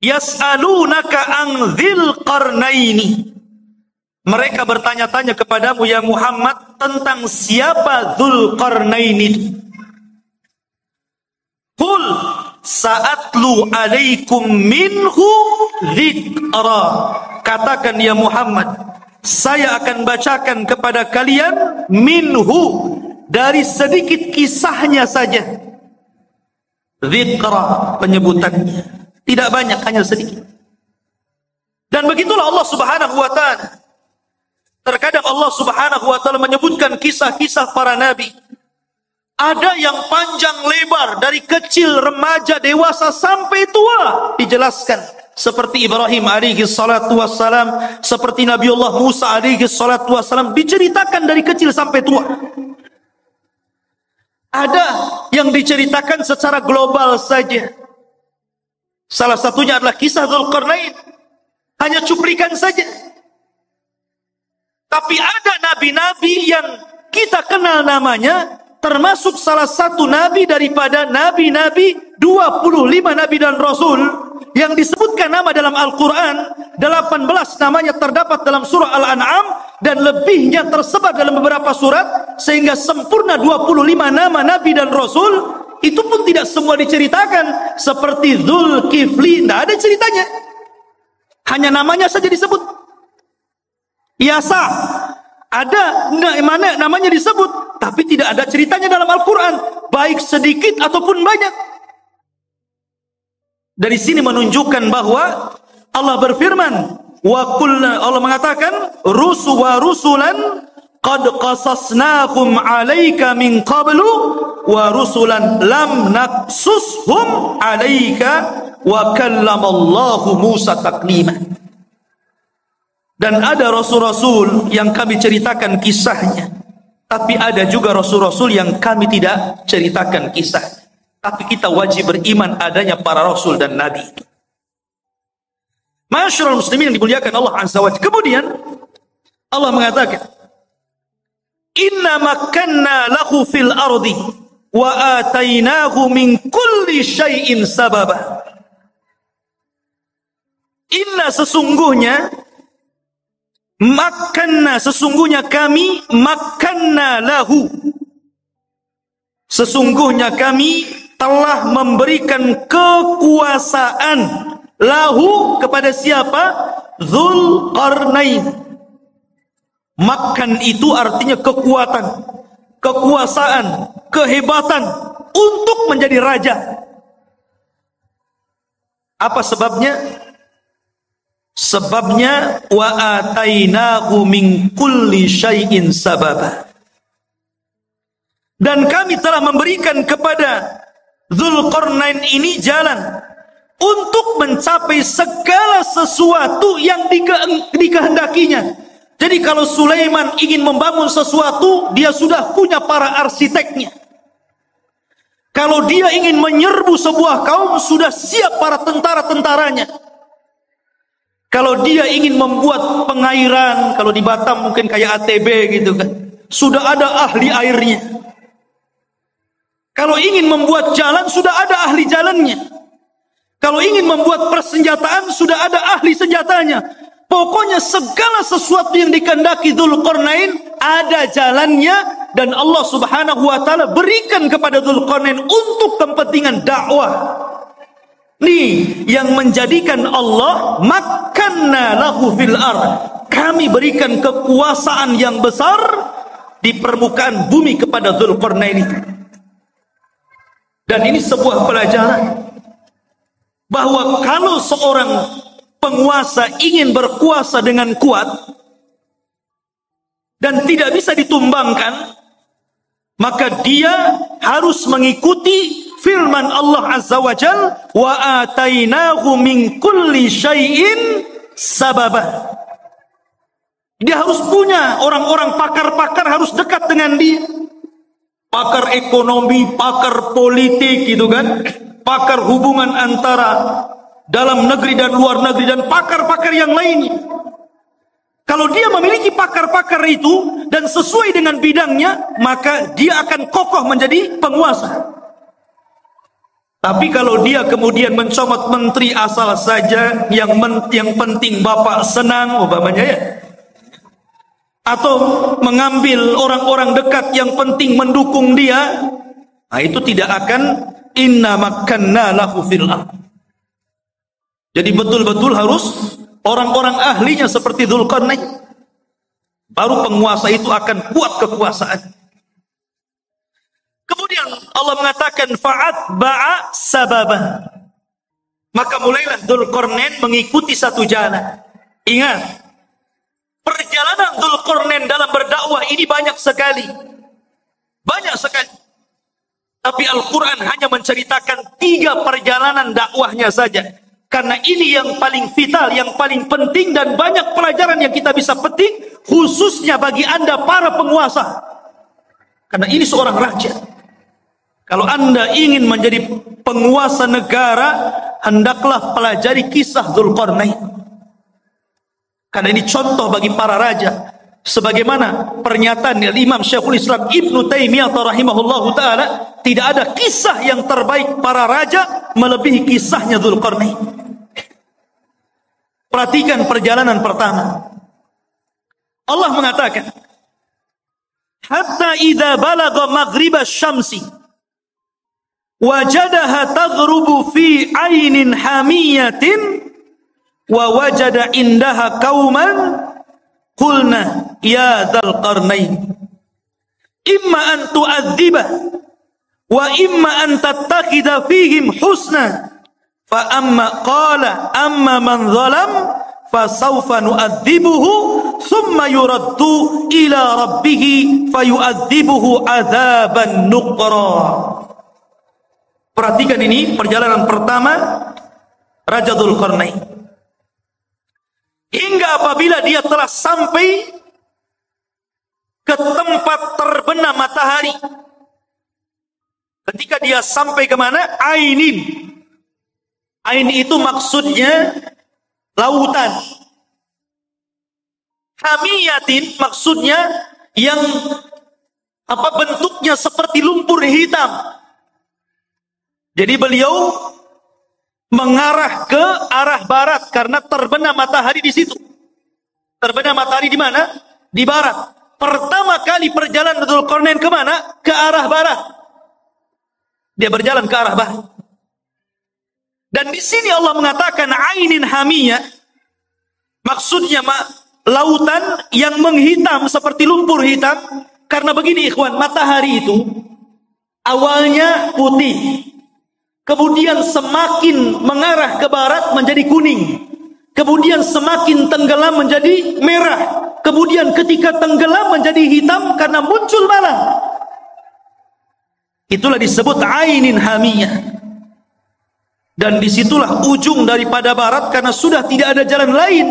"Yas'alunaka an dzil qarnaini." Mereka bertanya-tanya kepadamu ya Muhammad tentang siapa Dzulqarnain itu. Qul sa'atlu alaikum minhu dzikra. Katakan ya Muhammad, saya akan bacakan kepada kalian minhu, dari sedikit kisahnya saja. Dzikra, penyebutannya tidak banyak, hanya sedikit. Dan begitulah Allah Subhanahu wa ta'ala. Terkadang Allah Subhanahu wa ta'ala menyebutkan kisah-kisah para nabi. Ada yang panjang lebar, dari kecil, remaja, dewasa sampai tua dijelaskan. Seperti Ibrahim alaihi salatu wassalam, seperti Nabiullah Musa alaihi salatu wassalam, diceritakan dari kecil sampai tua. Ada yang diceritakan secara global saja. Salah satunya adalah kisah Dzulqarnain, hanya cuplikan saja. Tapi ada nabi-nabi yang kita kenal namanya, termasuk salah satu nabi daripada nabi-nabi 25 nabi dan rasul yang disebutkan nama dalam Al-Quran. 18 namanya terdapat dalam surah Al-An'am dan lebihnya tersebar dalam beberapa surat, sehingga sempurna 25 nama nabi dan rasul. Itu pun tidak semua diceritakan. Seperti Dzulkifli, tidak ada ceritanya, hanya namanya saja disebut. Yasa, ada mana namanya disebut, tapi tidak ada ceritanya dalam Al-Quran. baik sedikit ataupun banyak. Dari sini menunjukkan bahwa Allah berfirman, Allah mengatakan, rusulan qad qasasnahum 'alaika min qablu wa rusulan lam naqsushum 'alaika wa kallamallahu Musa taklima. Dan ada rasul-rasul yang kami ceritakan kisahnya, tapi ada juga rasul-rasul yang kami tidak ceritakan kisahnya. Tapi kita wajib beriman adanya para rasul dan nabi. Masyarul muslimin yang dimuliakan Allah Azza wa Jalla. Kemudian Allah mengatakan, inna makanna lahu fil ardi wa atainahu min kulli syai'in sababa. Inna sesungguhnya kami makanna lahu, sesungguhnya kami telah memberikan kekuasaan lahu kepada siapa? Dzulqarnain. Makan itu artinya kekuatan, kekuasaan, kehebatan untuk menjadi raja. Apa sebabnya? Sebabnya wa atainahu min kulli syai'in sababa. Dan kami telah memberikan kepada Dzulqarnain ini jalan untuk mencapai segala sesuatu yang dikehendakinya. Jadi kalau Sulaiman ingin membangun sesuatu, dia sudah punya para arsiteknya. Kalau dia ingin menyerbu sebuah kaum, sudah siap para tentara-tentaranya. Kalau dia ingin membuat pengairan, kalau di Batam mungkin kayak ATB gitu kan, sudah ada ahli airnya. Kalau ingin membuat jalan, sudah ada ahli jalannya. Kalau ingin membuat persenjataan, sudah ada ahli senjatanya. Pokoknya segala sesuatu yang dikehendaki Dzulqarnain ada jalannya, dan Allah Subhanahu wa taala berikan kepada Dzulqarnain untuk kepentingan dakwah. Nih yang menjadikan Allah makanna lahu fil ard. Kami berikan kekuasaan yang besar di permukaan bumi kepada Dzulqarnain itu. Dan ini sebuah pelajaran bahwa kalau seorang penguasa ingin berkuasa dengan kuat dan tidak bisa ditumbangkan, maka dia harus mengikuti firman Allah Azza wa Jalla, wa atainahu min kulli syai'in sababa. Dia harus punya orang-orang pakar-pakar, harus dekat dengan dia. Pakar ekonomi, pakar politik gitu kan, pakar hubungan antara dalam negeri dan luar negeri, dan pakar-pakar yang lainnya. Kalau dia memiliki pakar-pakar itu dan sesuai dengan bidangnya, maka dia akan kokoh menjadi penguasa. Tapi kalau dia kemudian mencomot menteri asal saja, yang penting bapak senang umpamanya ya, atau mengambil orang-orang dekat yang penting mendukung dia, nah itu tidak akan inna makanna lahu fil ard. Jadi betul-betul harus orang-orang ahlinya seperti Dzulqarnain, baru penguasa itu akan kuat kekuasaan. Kemudian Allah mengatakan fa'atba'a sababa, maka mulailah Dzulqarnain mengikuti satu jalan. Ingat, perjalanan Dzulqarnain dalam berdakwah ini banyak sekali. Banyak sekali. Tapi Al-Quran hanya menceritakan 3 perjalanan dakwahnya saja. Karena ini yang paling vital, yang paling penting, dan banyak pelajaran yang kita bisa petik, khususnya bagi Anda para penguasa. Karena ini seorang raja. Kalau Anda ingin menjadi penguasa negara, hendaklah pelajari kisah Dzulqarnain. Karena ini contoh bagi para raja. Sebagaimana pernyataan Imam Syekhul Islam Ibnu Taimiyah rahimahullahu taala, tidak ada kisah yang terbaik para raja melebihi kisahnya Dzulqarnain. Perhatikan perjalanan pertama. Allah mengatakan, hatta idza balagha maghribasy syamsi wajadaha taghrubu fi ainin hamiyatin wa wajada indaha qauman qulna ya dzal qarnain imma an tu'adziba wa imma an tattakhidha fihim husna fa amma man zalam fa sawfa nu'adzibuhu thumma yuraddu ila rabbih fayu'adzibuhu adzaban nuqra. Perhatikan ini perjalanan pertama Raja Dzulqarnain. Hingga apabila dia telah sampai ke tempat terbenam matahari. Ketika dia sampai ke mana? Ainin. Ain itu maksudnya lautan. Hamiyatin maksudnya yang bentuknya seperti lumpur hitam. Jadi beliau mengarah ke arah barat karena terbenam matahari di situ. Terbenam matahari di mana? Di barat. Pertama kali perjalanan Dzulqarnain ke mana? Ke arah barat. Dia berjalan ke arah barat. Dan di sini Allah mengatakan ainin hamiyah. Maksudnya lautan yang menghitam seperti lumpur hitam. Karena begini ikhwan, matahari itu awalnya putih. Kemudian semakin mengarah ke barat menjadi kuning. Kemudian semakin tenggelam menjadi merah. Kemudian ketika tenggelam menjadi hitam karena muncul malam. Itulah disebut ainin hamiyah. Dan disitulah ujung daripada barat karena sudah tidak ada jalan lain.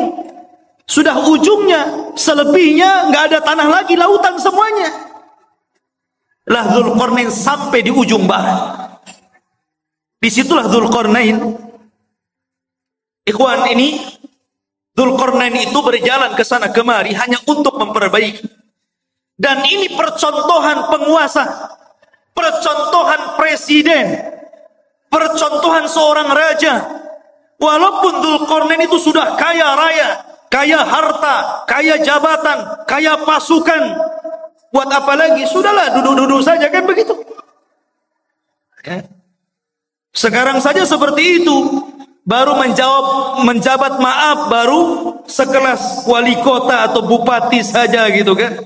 Sudah ujungnya, selebihnya nggak ada tanah lagi, lautan semuanya. Lah Dzulqarnain sampai di ujung barat. Disitulah Dzulqarnain. Ikhwan, ini Dzulqarnain itu berjalan ke sana kemari hanya untuk memperbaiki. Dan ini percontohan penguasa, percontohan presiden, percontohan seorang raja. Walaupun Dzulqarnain itu sudah kaya raya, kaya harta, kaya jabatan, kaya pasukan, buat apa lagi? Sudahlah, duduk-duduk saja, kan begitu. Ya. Sekarang saja seperti itu. Baru menjabat maaf, baru sekelas wali kota atau bupati saja gitu kan.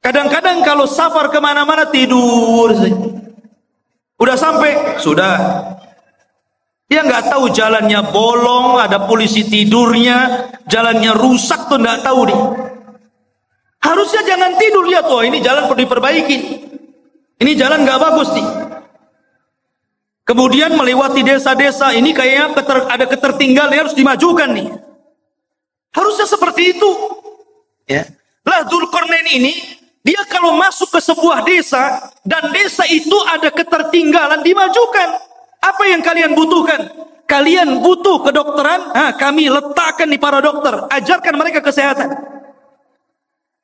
Kadang-kadang kalau safar kemana-mana tidur saja. Udah sampai, sudah. Dia nggak tahu jalannya bolong, ada polisi tidurnya, jalannya rusak tuh nggak tahu deh. Harusnya jangan tidur, lihat, oh ini jalan perlu diperbaiki. Ini jalan nggak bagus nih. Kemudian melewati desa-desa, ini kayaknya ada ketertinggalan, harus dimajukan nih. Harusnya seperti itu. Ya. Lah Dzulqarnain ini, dia kalau masuk ke sebuah desa, dan desa itu ada ketertinggalan, dimajukan. Apa yang kalian butuhkan? Kalian butuh kedokteran? Kami letakkan di para dokter. Ajarkan mereka kesehatan.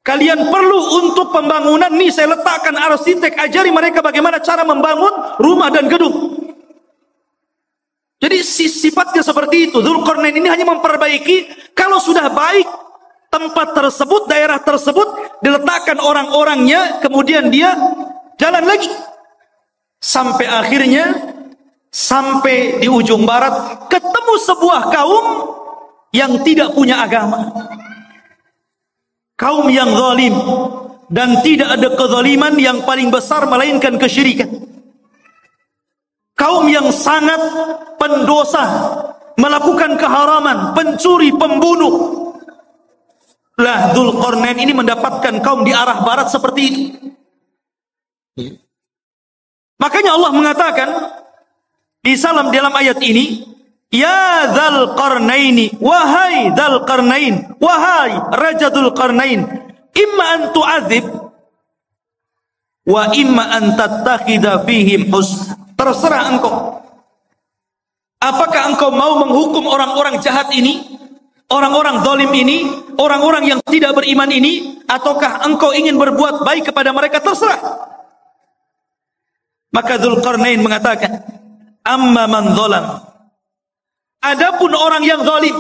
Kalian perlu untuk pembangunan, nih saya letakkan arsitek, ajari mereka bagaimana cara membangun rumah dan gedung. Jadi sifatnya seperti itu. Dzulqarnain ini hanya memperbaiki. Kalau sudah baik tempat tersebut, daerah tersebut, diletakkan orang-orangnya, kemudian dia jalan lagi. Sampai akhirnya, sampai di ujung barat, ketemu sebuah kaum yang tidak punya agama. Kaum yang zalim. Dan tidak ada kezaliman yang paling besar melainkan kesyirikan. Kaum yang sangat pendosa, melakukan keharaman, pencuri, pembunuh. Lah Dzulqarnain ini mendapatkan kaum di arah barat seperti itu. Makanya Allah mengatakan di dalam ayat ini, ya Dzulqarnaini, wahai Dzulqarnain, wahai Raja Dzulqarnain, imma an tu'adzib wa imma an tattakhidha fihim husna. Terserah engkau. Apakah engkau mau menghukum orang-orang jahat ini, orang-orang zalim ini, orang-orang yang tidak beriman ini, ataukah engkau ingin berbuat baik kepada mereka? Terserah. Maka Dzulqarnain mengatakan, amma man zalam. Adapun orang yang zalim,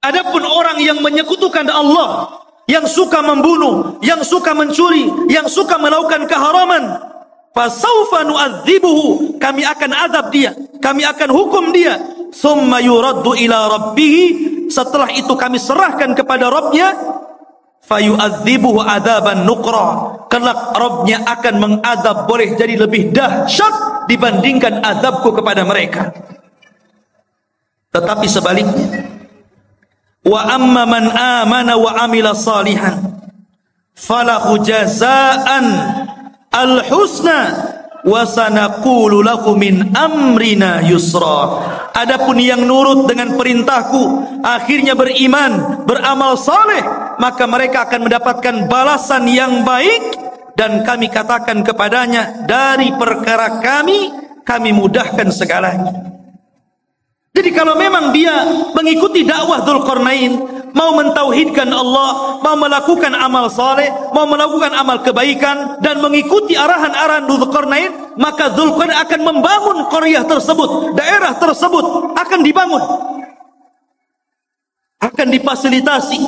adapun orang yang menyekutukan Allah, yang suka membunuh, yang suka mencuri, yang suka melakukan keharaman, fasawfa nu'adzibuhu, kami akan azab dia, kami akan hukum dia, summa yuraddu ila rabbih, setelah itu kami serahkan kepada Rabbnya, fayu'adzibuhu adzaban nuqra. Kelak Rabbnya akan mengadab, boleh jadi lebih dahsyat dibandingkan adabku kepada mereka. Tetapi sebaliknya, wa amma man amana wa amila salihan falahu jazaan al-husna wa sanaqulu lahu min amrina yusra. Adapun yang nurut dengan perintahku, akhirnya beriman, beramal saleh, maka mereka akan mendapatkan balasan yang baik, dan kami katakan kepadanya, dari perkara kami mudahkan segalanya. Jadi kalau memang dia mengikuti dakwah Dzulqarnain, mau mentauhidkan Allah, mau melakukan amal saleh, mau melakukan amal kebaikan, dan mengikuti arahan-arahan Dzulqarnain, maka Dzulqarnain akan membangun qaryah tersebut, daerah tersebut akan dibangun, akan difasilitasi,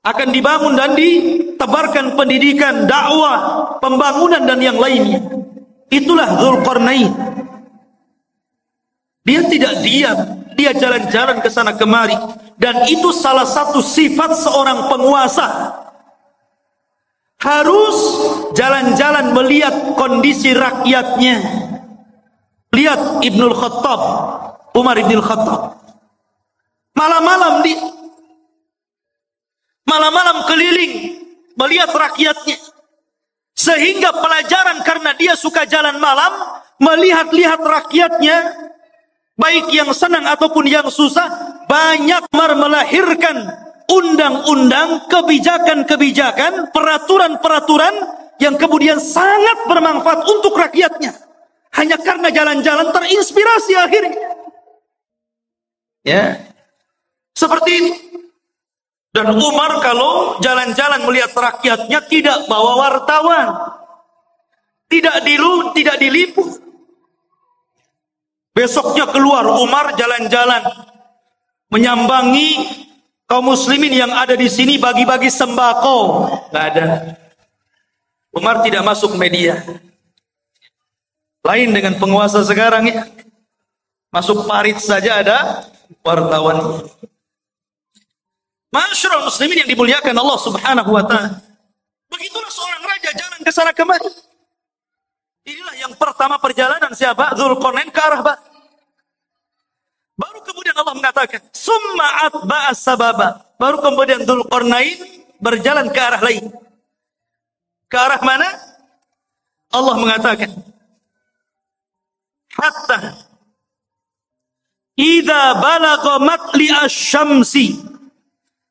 akan dibangun dan ditebarkan pendidikan, dakwah, pembangunan dan yang lainnya. Itulah Dzulqarnain. Dia tidak diam, dia jalan-jalan ke sana kemari, dan itu salah satu sifat seorang penguasa. Harus jalan-jalan melihat kondisi rakyatnya. Lihat Ibnul Khattab, Umar Ibnul Khattab. Malam-malam keliling melihat rakyatnya. Sehingga pelajaran, karena dia suka jalan malam, melihat-lihat rakyatnya, baik yang senang ataupun yang susah, banyak melahirkan undang-undang, kebijakan-kebijakan, peraturan-peraturan yang kemudian sangat bermanfaat untuk rakyatnya. Hanya karena jalan-jalan terinspirasi akhirnya. Ya, seperti itu. Dan Umar kalau jalan-jalan melihat rakyatnya tidak bawa wartawan, tidak diliput. Besoknya keluar Umar jalan-jalan menyambangi kaum muslimin yang ada di sini, bagi-bagi sembako. Nggak ada. Umar tidak masuk media. Lain dengan penguasa sekarang ya. Masuk parit saja ada wartawan. Masyarul muslimin yang dimuliakan Allah Subhanahu wa taala. Begitulah seorang raja jalan ke sana kemari. Inilah yang pertama perjalanan siapa? Dzulqarnain ke arah barat. Baru kemudian Allah mengatakan, summa atba'a sababa. Baru kemudian Dzulqarnain berjalan ke arah lain. Ke arah mana? Allah mengatakan, hatta idza balagha matli asy-syamsi.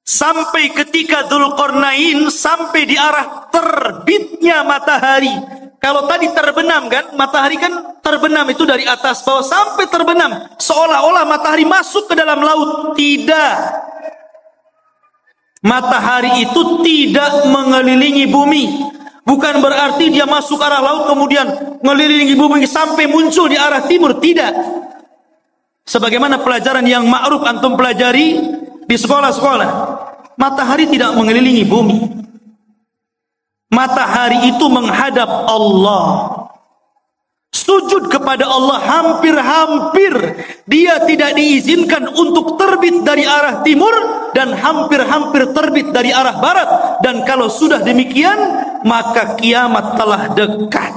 Sampai ketika Dzulqarnain sampai di arah terbitnya matahari. Kalau tadi terbenam kan, matahari kan terbenam itu dari atas bawah sampai terbenam. Seolah-olah matahari masuk ke dalam laut. Tidak. Matahari itu tidak mengelilingi bumi. Bukan berarti dia masuk arah laut kemudian mengelilingi bumi sampai muncul di arah timur. Tidak. Sebagaimana pelajaran yang ma'ruf antum pelajari di sekolah-sekolah. Matahari tidak mengelilingi bumi. Matahari itu menghadap Allah. Sujud kepada Allah hampir-hampir. Dia tidak diizinkan untuk terbit dari arah timur dan hampir-hampir terbit dari arah barat. Dan kalau sudah demikian, maka kiamat telah dekat.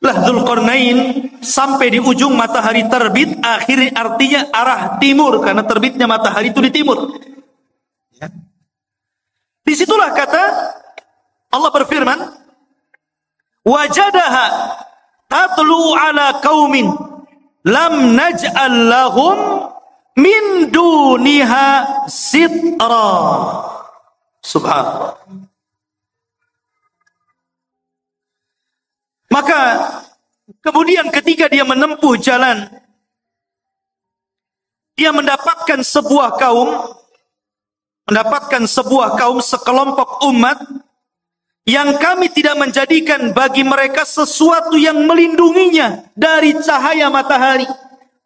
Lah Dzulqarnain sampai di ujung matahari terbit, akhirnya artinya arah timur, karena terbitnya matahari itu di timur. Ya. Disitulah kata Allah berfirman, wajadaha tatlu ala qaumin lam naj'al lahum min duniha sitra. Subhanallah. Maka kemudian ketika dia menempuh jalan, dia mendapatkan sebuah kaum, sekelompok umat yang kami tidak menjadikan bagi mereka sesuatu yang melindunginya dari cahaya matahari.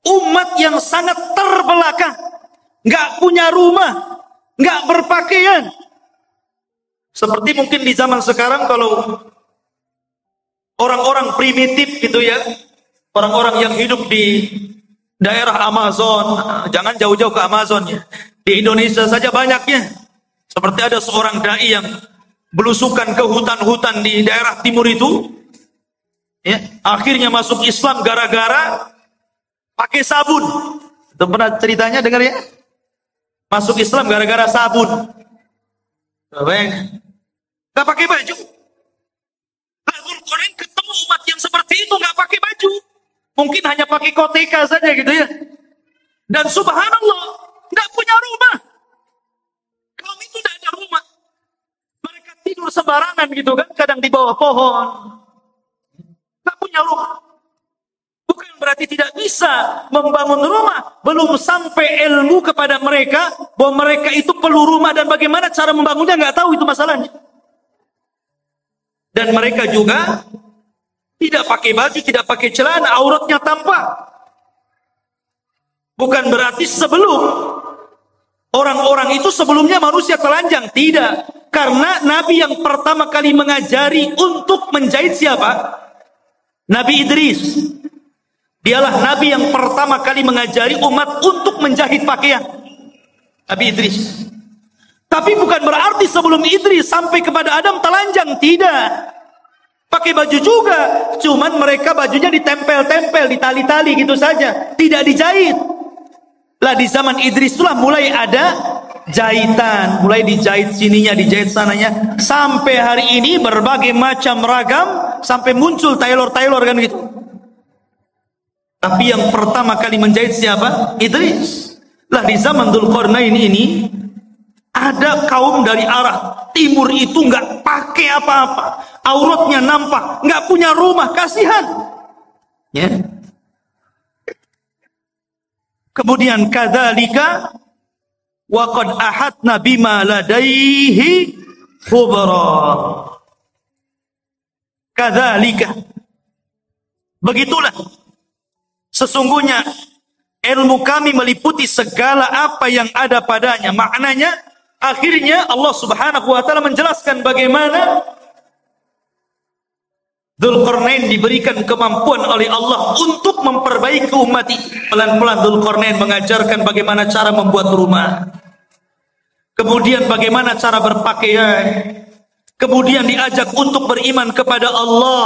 Umat yang sangat terbelakang, nggak punya rumah, nggak berpakaian. Seperti mungkin di zaman sekarang kalau orang-orang primitif gitu ya, orang-orang yang hidup di daerah Amazon, jangan jauh-jauh ke Amazon ya. Di Indonesia saja banyaknya. Seperti ada seorang dai yang belusukan ke hutan-hutan di daerah timur itu, ya, akhirnya masuk Islam gara-gara pakai sabun. Itu pernah ceritanya dengar ya? Masuk Islam gara-gara sabun. Bayangkan. Gak pakai baju. Dzulqarnain ketemu umat yang seperti itu gak pakai baju. Mungkin hanya pakai koteka saja gitu ya. Dan subhanallah, gak punya rumah. Kaum itu gak ada rumah. Mereka tidur sembarangan gitu kan, kadang di bawah pohon. Gak punya rumah. Bukan berarti tidak bisa membangun rumah. Belum sampai ilmu kepada mereka bahwa mereka itu perlu rumah dan bagaimana cara membangunnya gak tahu, itu masalahnya. Dan mereka juga tidak pakai baju, tidak pakai celana, auratnya tampak. Bukan berarti sebelum orang-orang itu sebelumnya manusia telanjang, tidak. Karena Nabi yang pertama kali mengajari untuk menjahit siapa? Nabi Idris. Dialah Nabi yang pertama kali mengajari umat untuk menjahit pakaian. Nabi Idris. Tapi bukan berarti sebelum Idris sampai kepada Adam telanjang, tidak. Pakai baju juga, cuman mereka bajunya ditempel-tempel, ditali-tali gitu saja, tidak dijahit. Lah di zaman Idris itulah mulai ada jahitan, mulai dijahit sininya, dijahit sananya, sampai hari ini berbagai macam ragam, sampai muncul tailor-tailor kan gitu. Tapi yang pertama kali menjahit siapa? Idris. Lah di zaman Dzulqarnain ini ada kaum dari arah timur itu nggak pakai apa-apa, auratnya nampak, nggak punya rumah, kasihan. Ya. Kemudian kadzalika wa qad ahatna bima ladaihi khubra. Kadzalika, begitulah sesungguhnya ilmu kami meliputi segala apa yang ada padanya. Maknanya akhirnya Allah Subhanahu wa taala menjelaskan bagaimana Dzulqarnain diberikan kemampuan oleh Allah untuk memperbaiki umat itu. Pelan-pelan Dzulqarnain mengajarkan bagaimana cara membuat rumah. Kemudian bagaimana cara berpakaian. Kemudian diajak untuk beriman kepada Allah.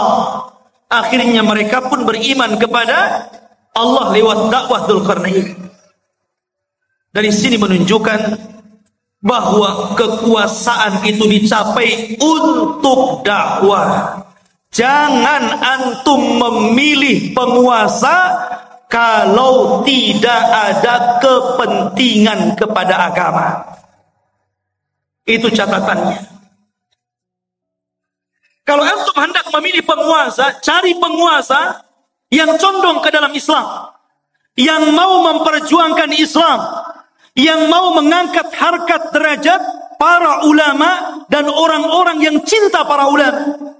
Akhirnya mereka pun beriman kepada Allah lewat dakwah Dzulqarnain. Dari sini menunjukkan bahwa kekuasaan itu dicapai untuk dakwah. Jangan antum memilih penguasa kalau tidak ada kepentingan kepada agama. Itu catatannya. Kalau antum hendak memilih penguasa, cari penguasa yang condong ke dalam Islam, yang mau memperjuangkan Islam, yang mau mengangkat harkat derajat para ulama dan orang-orang yang cinta para ulama.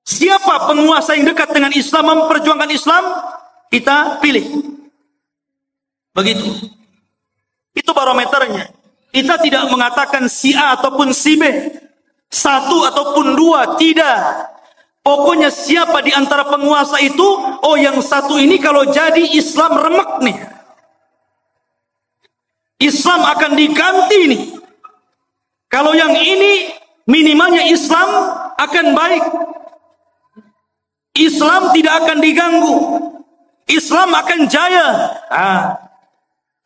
Siapa penguasa yang dekat dengan Islam, memperjuangkan Islam, kita pilih. Begitu. Itu barometernya. Kita tidak mengatakan si A ataupun si B, satu ataupun dua, tidak. Pokoknya siapa di antara penguasa itu, oh yang satu ini kalau jadi Islam remek nih. Islam akan diganti nih. Kalau yang ini minimalnya Islam akan baik. Islam tidak akan diganggu. Islam akan jaya.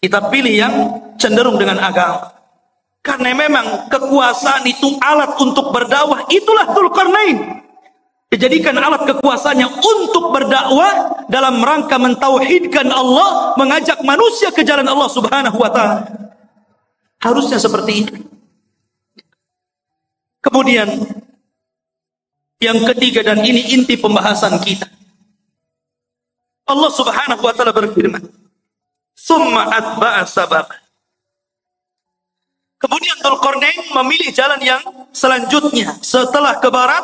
Kita pilih yang cenderung dengan agama. Karena memang kekuasaan itu alat untuk berdakwah. Itulah Dzulqarnain. Dijadikan alat kekuasaannya untuk berdakwah dalam rangka mentauhidkan Allah, mengajak manusia ke jalan Allah Subhanahu wa taala. Harusnya seperti itu. Kemudian yang ketiga, dan ini inti pembahasan kita. Allah Subhanahu wa taala berfirman, "Tsumma atba'a sabab." Kemudian Dzulqarnain memilih jalan yang selanjutnya. Setelah ke barat,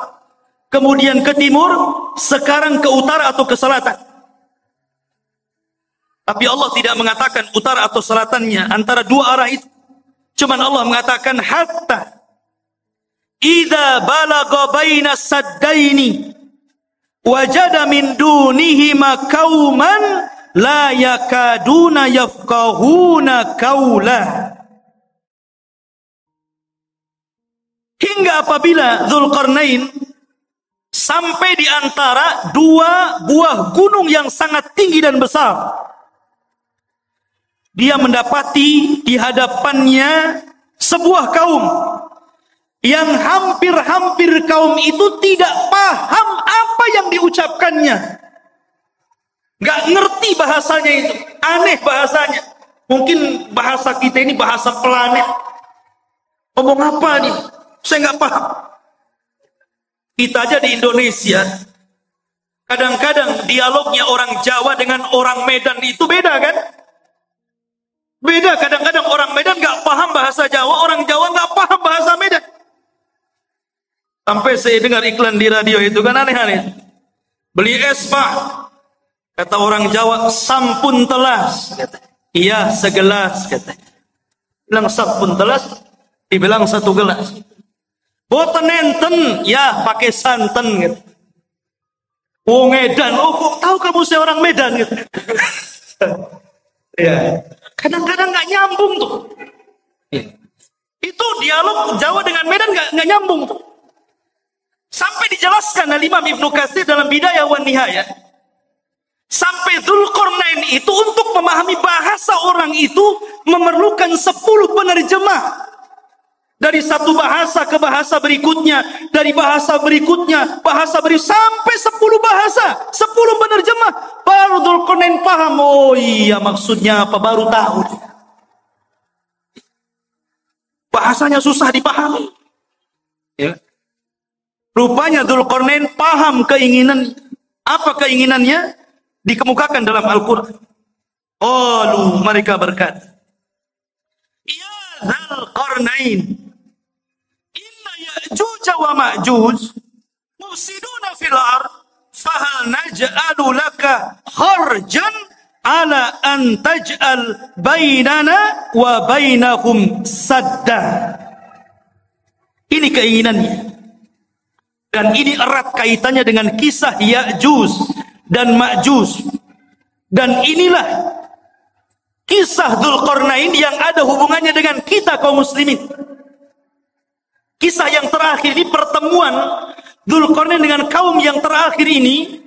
kemudian ke timur, sekarang ke utara atau ke selatan. Tapi Allah tidak mengatakan utara atau selatannya, antara dua arah itu. Cuman Allah mengatakan hatta idza balagha baina saddaini wajada min dunihima qauman la yakaduna yafqahuna qaula. Hingga apabila Dzulqarnain sampai di antara dua buah gunung yang sangat tinggi dan besar, dia mendapati di hadapannya sebuah kaum yang hampir-hampir kaum itu tidak paham apa yang diucapkannya. Gak ngerti bahasanya itu. Aneh bahasanya. Mungkin bahasa kita ini bahasa planet. Ngomong apa nih? Saya gak paham. Kita aja di Indonesia, kadang-kadang dialognya orang Jawa dengan orang Medan itu beda kan? Beda, kadang-kadang orang Medan gak paham bahasa Jawa, orang Jawa gak paham bahasa Medan. Sampai saya dengar iklan di radio itu kan aneh-aneh. Beli es pak, kata orang Jawa, sampun telas. Iya, segelas. Kata. Bilang sampun telas, dibilang satu gelas. Boten enten, ya pakai santen. Gitu. Oh Medan, oh kok tahu kamu saya orang Medan? Gitu. Ya. Kadang-kadang nggak nyambung tuh. Ya. Itu dialog Jawa dengan Medan nggak nyambung tuh. Sampai dijelaskan oleh Imam Ibnu Katsir dalam Bidayah wan Nihayah. Sampai Dzulqarnain itu untuk memahami bahasa orang itu memerlukan 10 penerjemah. Dari satu bahasa ke bahasa berikutnya, dari bahasa berikutnya, sampai 10 bahasa, 10 penerjemah. Baru Dzulqarnain paham, oh iya maksudnya apa, baru tahu. Bahasanya susah dipahami. Ya. Rupanya Dzulqarnain paham keinginan. Apa keinginannya? Dikemukakan dalam Al-Quran. Oh, mereka berkata, ya Dzulqarnain, inna Ya'juj wa Ma'juj mufsiduna fil ard, fahal naj'alu laka kharjan ala an taj'al bainana wa bainahum sadda. Ini keinginannya. Dan ini erat kaitannya dengan kisah Ya'juj dan Ma'juj. Dan inilah kisah Dzulqarnain yang ada hubungannya dengan kita kaum muslimin. Kisah yang terakhir ini, pertemuan Dzulqarnain dengan kaum yang terakhir ini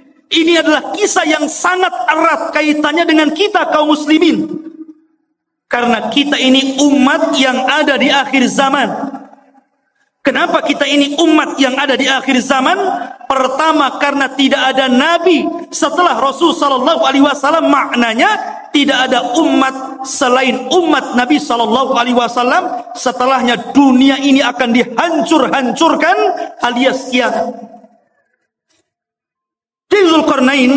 adalah kisah yang sangat erat kaitannya dengan kita kaum muslimin. Karena kita ini umat yang ada di akhir zaman. Kenapa kita ini umat yang ada di akhir zaman? Pertama, karena tidak ada nabi setelah Rasul sallallahu alaihi wasallam. Maknanya tidak ada umat selain umat Nabi sallallahu alaihi wasallam. Setelahnya dunia ini akan dihancur-hancurkan alias kiamat. Jadi Dzulqarnain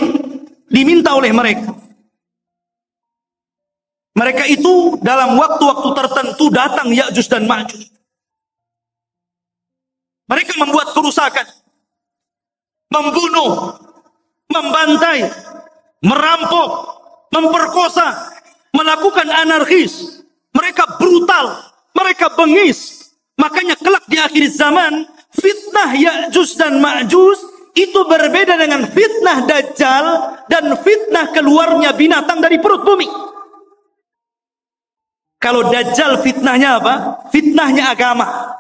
diminta oleh mereka. Mereka itu dalam waktu-waktu tertentu datang Ya'juj dan Ma'juj. Mereka membuat kerusakan, membunuh, membantai, merampok, memperkosa, melakukan anarkis. Mereka brutal, mereka bengis. Makanya kelak di akhir zaman, fitnah Ya'juj dan Ma'juj itu berbeda dengan fitnah Dajjal dan fitnah keluarnya binatang dari perut bumi. Kalau Dajjal fitnahnya apa? Fitnahnya agama.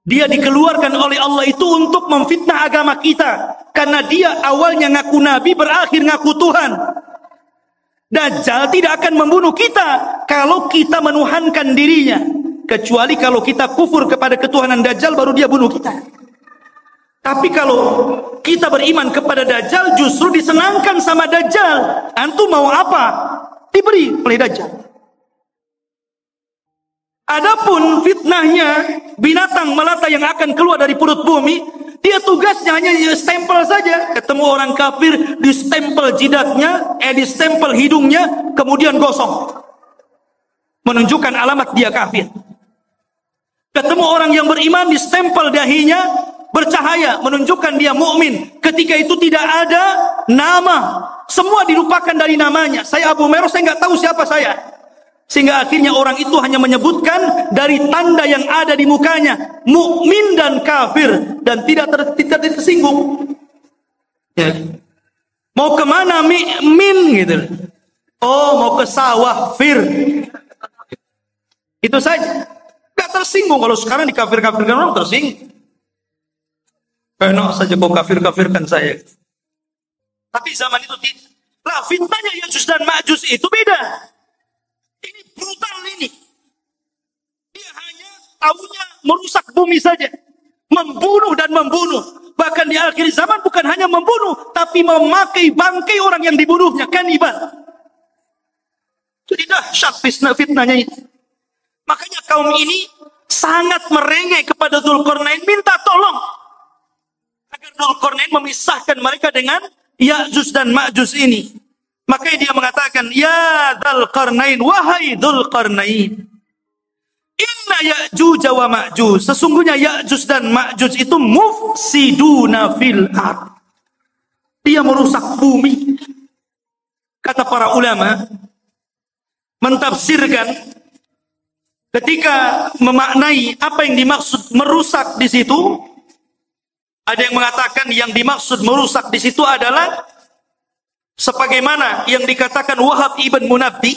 Dia dikeluarkan oleh Allah itu untuk memfitnah agama kita. Karena dia awalnya ngaku nabi, berakhir ngaku Tuhan. Dajjal tidak akan membunuh kita kalau kita menuhankan dirinya. Kecuali kalau kita kufur kepada ketuhanan Dajjal, baru dia bunuh kita. Tapi kalau kita beriman kepada Dajjal, justru disenangkan sama Dajjal. Antum mau apa? Diberi oleh Dajjal. Adapun fitnahnya binatang melata yang akan keluar dari perut bumi, dia tugasnya hanya stempel saja. Ketemu orang kafir, di stempel jidatnya, di stempel hidungnya, kemudian gosong, menunjukkan alamat dia kafir. Ketemu orang yang beriman, di stempel dahinya, bercahaya, menunjukkan dia mukmin. Ketika itu tidak ada nama, semua dilupakan dari namanya. Saya Abu Meros, saya nggak tahu siapa saya. Sehingga akhirnya orang itu hanya menyebutkan dari tanda yang ada di mukanya, mukmin dan kafir, dan tidak tersinggung. Ya. Mau kemana min gitu. Oh, mau ke sawah fir. Itu saja. Gak tersinggung. Kalau sekarang dikafir-kafirkan orang tersinggung. Enak saja kau kafir-kafirkan saya. Tapi zaman itu tidak. Lah fitnahnya Ya'juj dan Ma'juj itu beda. Ini brutal ini. Dia hanya tahunya merusak bumi saja. Membunuh dan membunuh. Bahkan di akhir zaman bukan hanya membunuh, tapi memakai bangkai orang yang dibunuhnya, kanibal. Jadi dahsyat fitnahnya itu. Makanya kaum ini sangat merengek kepada Dzulqarnain, minta tolong agar Dzulqarnain memisahkan mereka dengan Ya'juj dan Ma'juj ini. Makanya dia mengatakan, ya Dzulqarnain, wahai Dzulqarnain, inna Ya'juj wa Ma'juj, sesungguhnya Ya'juj dan Ma'juj itu mufsiduna fil ard. Dia merusak bumi. Kata para ulama mentafsirkan ketika memaknai apa yang dimaksud merusak di situ, ada yang mengatakan yang dimaksud merusak di situ adalah sebagaimana yang dikatakan Wahab ibn Munabbih,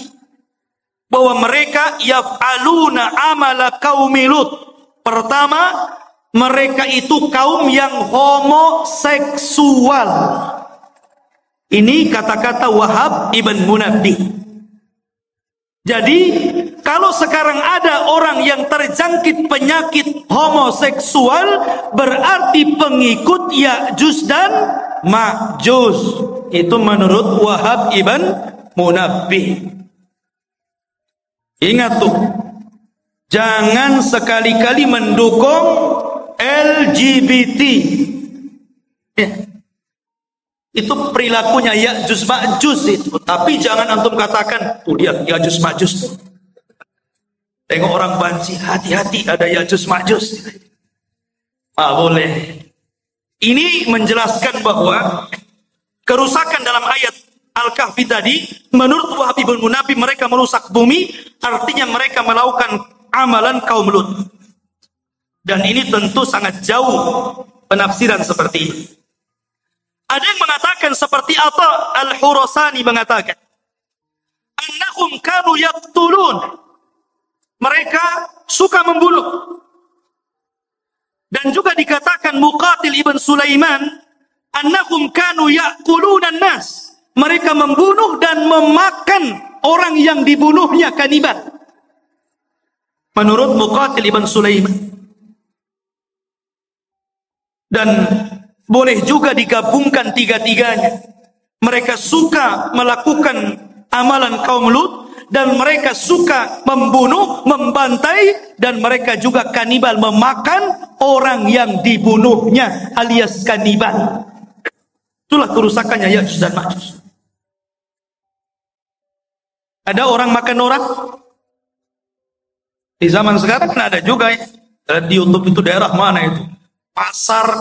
bahwa mereka yaf'aluna amala qaumi Lut. Pertama, mereka itu kaum yang homoseksual. Ini kata-kata Wahab ibn Munabbih. Jadi, kalau sekarang ada orang yang terjangkit penyakit homoseksual, berarti pengikut Ya'juj dan Ma'juj. Itu menurut Wahab ibn Munabbih. Ingat tuh, jangan sekali-kali mendukung LGBT. Ya. Itu perilakunya Ya'juj Ma'juj itu. Tapi jangan antum katakan, tuh dia Ya'juj Ma'juj tuh. Tengok orang banci, hati-hati ada Ya'juj Ma'juj. Boleh. Ini menjelaskan bahwa kerusakan dalam ayat Al-Kahfi tadi, menurut Wahab ibn Munabbih, mereka merusak bumi, artinya mereka melakukan amalan kaum Lut. Dan ini tentu sangat jauh penafsiran seperti ini. Ada yang mengatakan seperti Atha Al-Khurasani mengatakan, annahum kanu yaqtulun. Mereka suka membunuh. Dan juga dikatakan Muqatil ibn Sulaiman, annahum kanu ya'kuluna nas. Mereka membunuh dan memakan orang yang dibunuhnya, kanibal. Menurut Muqatil ibn Sulaiman. Dan boleh juga digabungkan tiga-tiganya. Mereka suka melakukan amalan kaum Lut, dan mereka suka membunuh, membantai, dan mereka juga kanibal, memakan orang yang dibunuhnya, alias kanibal. Itulah kerusakannya Ya'juj dan Ma'juj. Ada orang makan orang? Di zaman sekarang kan ada juga ya. Di YouTube itu daerah mana itu? Pasar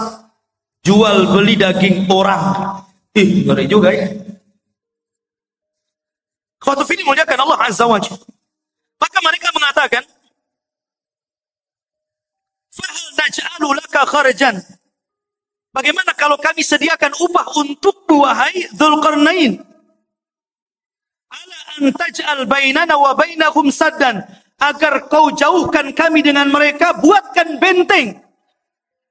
jual beli daging orang. Ngeri juga ya. Khotuf ini muliakan Allah Azza wa Jalla. Maka mereka mengatakan, fahal naj'alu laka kharajan. Bagaimana kalau kami sediakan upah untukmu, wahai Dzulqarnain? Ala an taj'al bainana wa bainahum saddan. Agar kau jauhkan kami dengan mereka, buatkan benteng.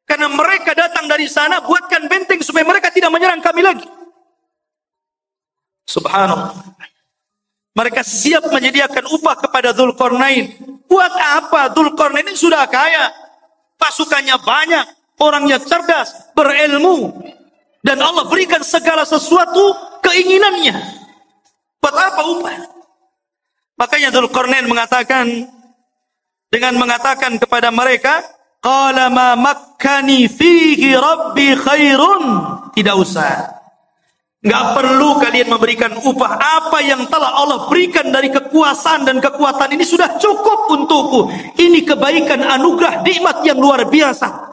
Karena mereka datang dari sana, buatkan benteng supaya mereka tidak menyerang kami lagi. Subhanallah. Mereka siap menyediakan upah kepada Dzulqarnain. Buat apa? Dzulqarnain ini sudah kaya. Pasukannya banyak. Orangnya cerdas, berilmu. Dan Allah berikan segala sesuatu keinginannya. Buat apa upah? Makanya Dzulqarnain mengatakan, dengan mengatakan kepada mereka, qala ma makkani fihi rabbi khairun. Tidak usah. Enggak perlu kalian memberikan upah. Apa yang telah Allah berikan dari kekuasaan dan kekuatan ini sudah cukup untukku. Ini kebaikan, anugerah, nikmat yang luar biasa.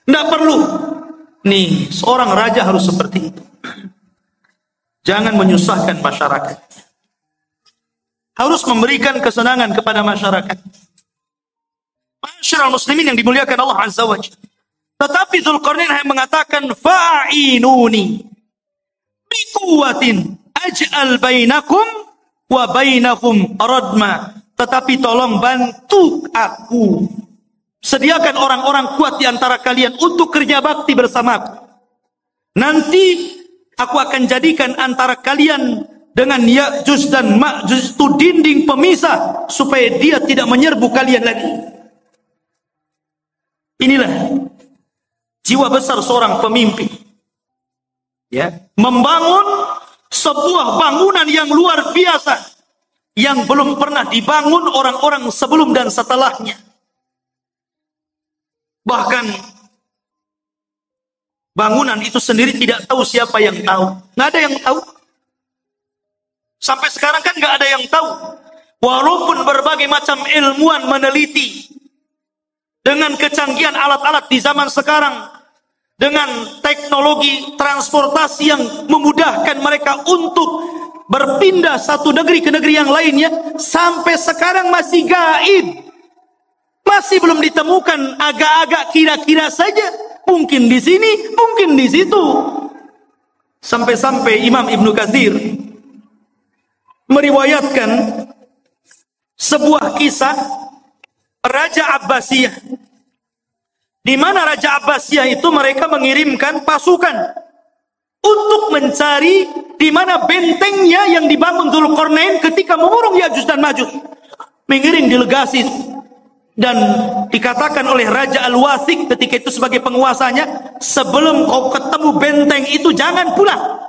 Enggak perlu. Nih, seorang raja harus seperti itu. Jangan menyusahkan masyarakat. Harus memberikan kesenangan kepada masyarakat. Masyarakat muslimin yang dimuliakan Allah Azza wa Jalla. Tetapi Dzulqarnain hanya mengatakan fa'inuni. biquwatin aj'al bainakum wa bainahum radma. Tetapi tolong bantu aku. Sediakan orang-orang kuat di antara kalian untuk kerja bakti bersamaku. Nanti aku akan jadikan antara kalian dengan Ya'juj dan Ma'juj itu dinding pemisah supaya dia tidak menyerbu kalian lagi. Inilah jiwa besar seorang pemimpin. Ya, membangun sebuah bangunan yang luar biasa yang belum pernah dibangun orang-orang sebelum dan setelahnya. Bahkan bangunan itu sendiri tidak tahu siapa yang tahu. Nggak ada yang tahu. Sampai sekarang kan nggak ada yang tahu. Walaupun berbagai macam ilmuwan meneliti dengan kecanggihan alat-alat di zaman sekarang, dengan teknologi transportasi yang memudahkan mereka untuk berpindah satu negeri ke negeri yang lainnya, sampai sekarang masih gaib. Masih belum ditemukan, agak-agak kira-kira saja. Mungkin di sini, mungkin di situ. Sampai-sampai Imam Ibnu Katsir meriwayatkan sebuah kisah Raja Abbasiyah, di mana Raja Abbasiyah itu mereka mengirimkan pasukan untuk mencari di mana bentengnya yang dibangun Dzulqarnain ketika mengurung Ya'juj dan Ma'juj. Mengirim delegasi, dan dikatakan oleh Raja Al-Wathiq ketika itu sebagai penguasanya, sebelum kau ketemu benteng itu jangan pulang.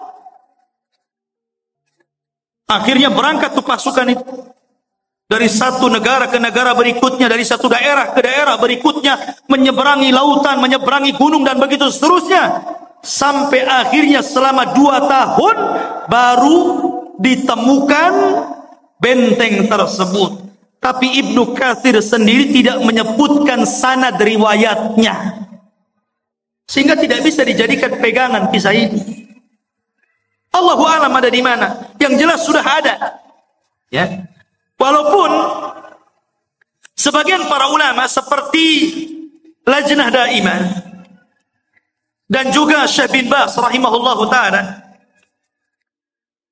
Akhirnya berangkat tuh pasukan itu dari satu negara ke negara berikutnya, dari satu daerah ke daerah berikutnya, menyeberangi lautan, menyeberangi gunung dan begitu seterusnya, sampai akhirnya selama 2 tahun baru ditemukan benteng tersebut. Tapi Ibnu Katsir sendiri tidak menyebutkan sanad riwayatnya, sehingga tidak bisa dijadikan pegangan kisah ini. Allahu a'lam ada di mana. Yang jelas sudah ada. Ya. Walaupun sebagian para ulama seperti Lajnah Daimah dan juga Syekh bin Baz rahimahullahu taala,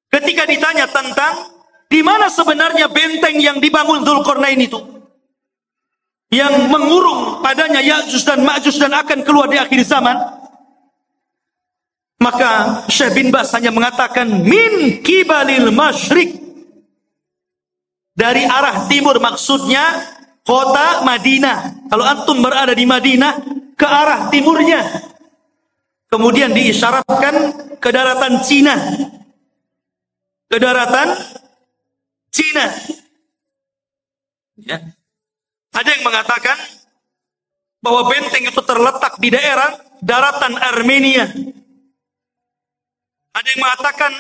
ketika ditanya tentang di mana sebenarnya benteng yang dibangun Dzulqarnain itu, yang mengurung padanya Ya'juj dan Ma'juj dan akan keluar di akhir zaman, maka Syekh bin Baz hanya mengatakan min kibalil masyriq, dari arah timur, maksudnya kota Madinah. Kalau antum berada di Madinah, ke arah timurnya. Kemudian diisyaratkan ke daratan Cina. Ke daratan Cina. Ya. Ada yang mengatakan bahwa benteng itu terletak di daerah daratan Armenia. Ada yang mengatakan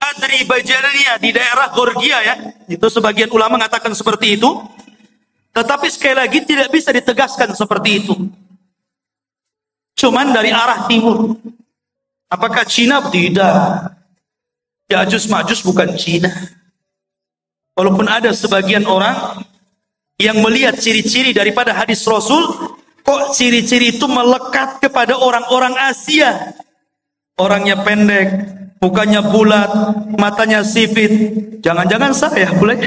Azerbaijan di daerah Georgia, ya. Itu sebagian ulama mengatakan seperti itu. Tetapi sekali lagi tidak bisa ditegaskan seperti itu. Cuman dari arah timur. Apakah Cina? Tidak. Ya'juj Ma'juj bukan Cina. Walaupun ada sebagian orang yang melihat ciri-ciri daripada hadis Rasul, kok ciri-ciri itu melekat kepada orang-orang Asia. Orangnya pendek, mukanya bulat, matanya sipit. Jangan-jangan saya boleh?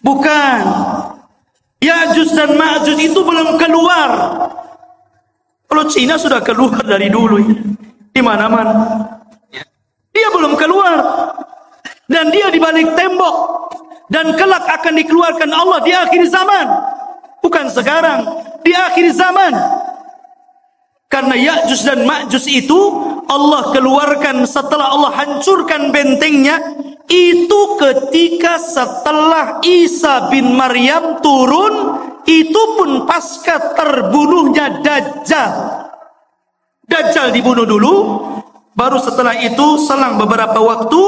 Bukan. Ya'juj dan Ma'juj itu belum keluar. Kalau Cina sudah keluar dari dulu, di mana-mana. Dia belum keluar, dan dia di balik tembok, dan kelak akan dikeluarkan Allah di akhir zaman. Bukan sekarang, di akhir zaman. Karena Ya'juj dan Ma'juj itu Allah keluarkan setelah Allah hancurkan bentengnya, itu ketika setelah Isa bin Maryam turun, itu pun pasca terbunuhnya Dajjal. Dajjal dibunuh dulu, baru setelah itu selang beberapa waktu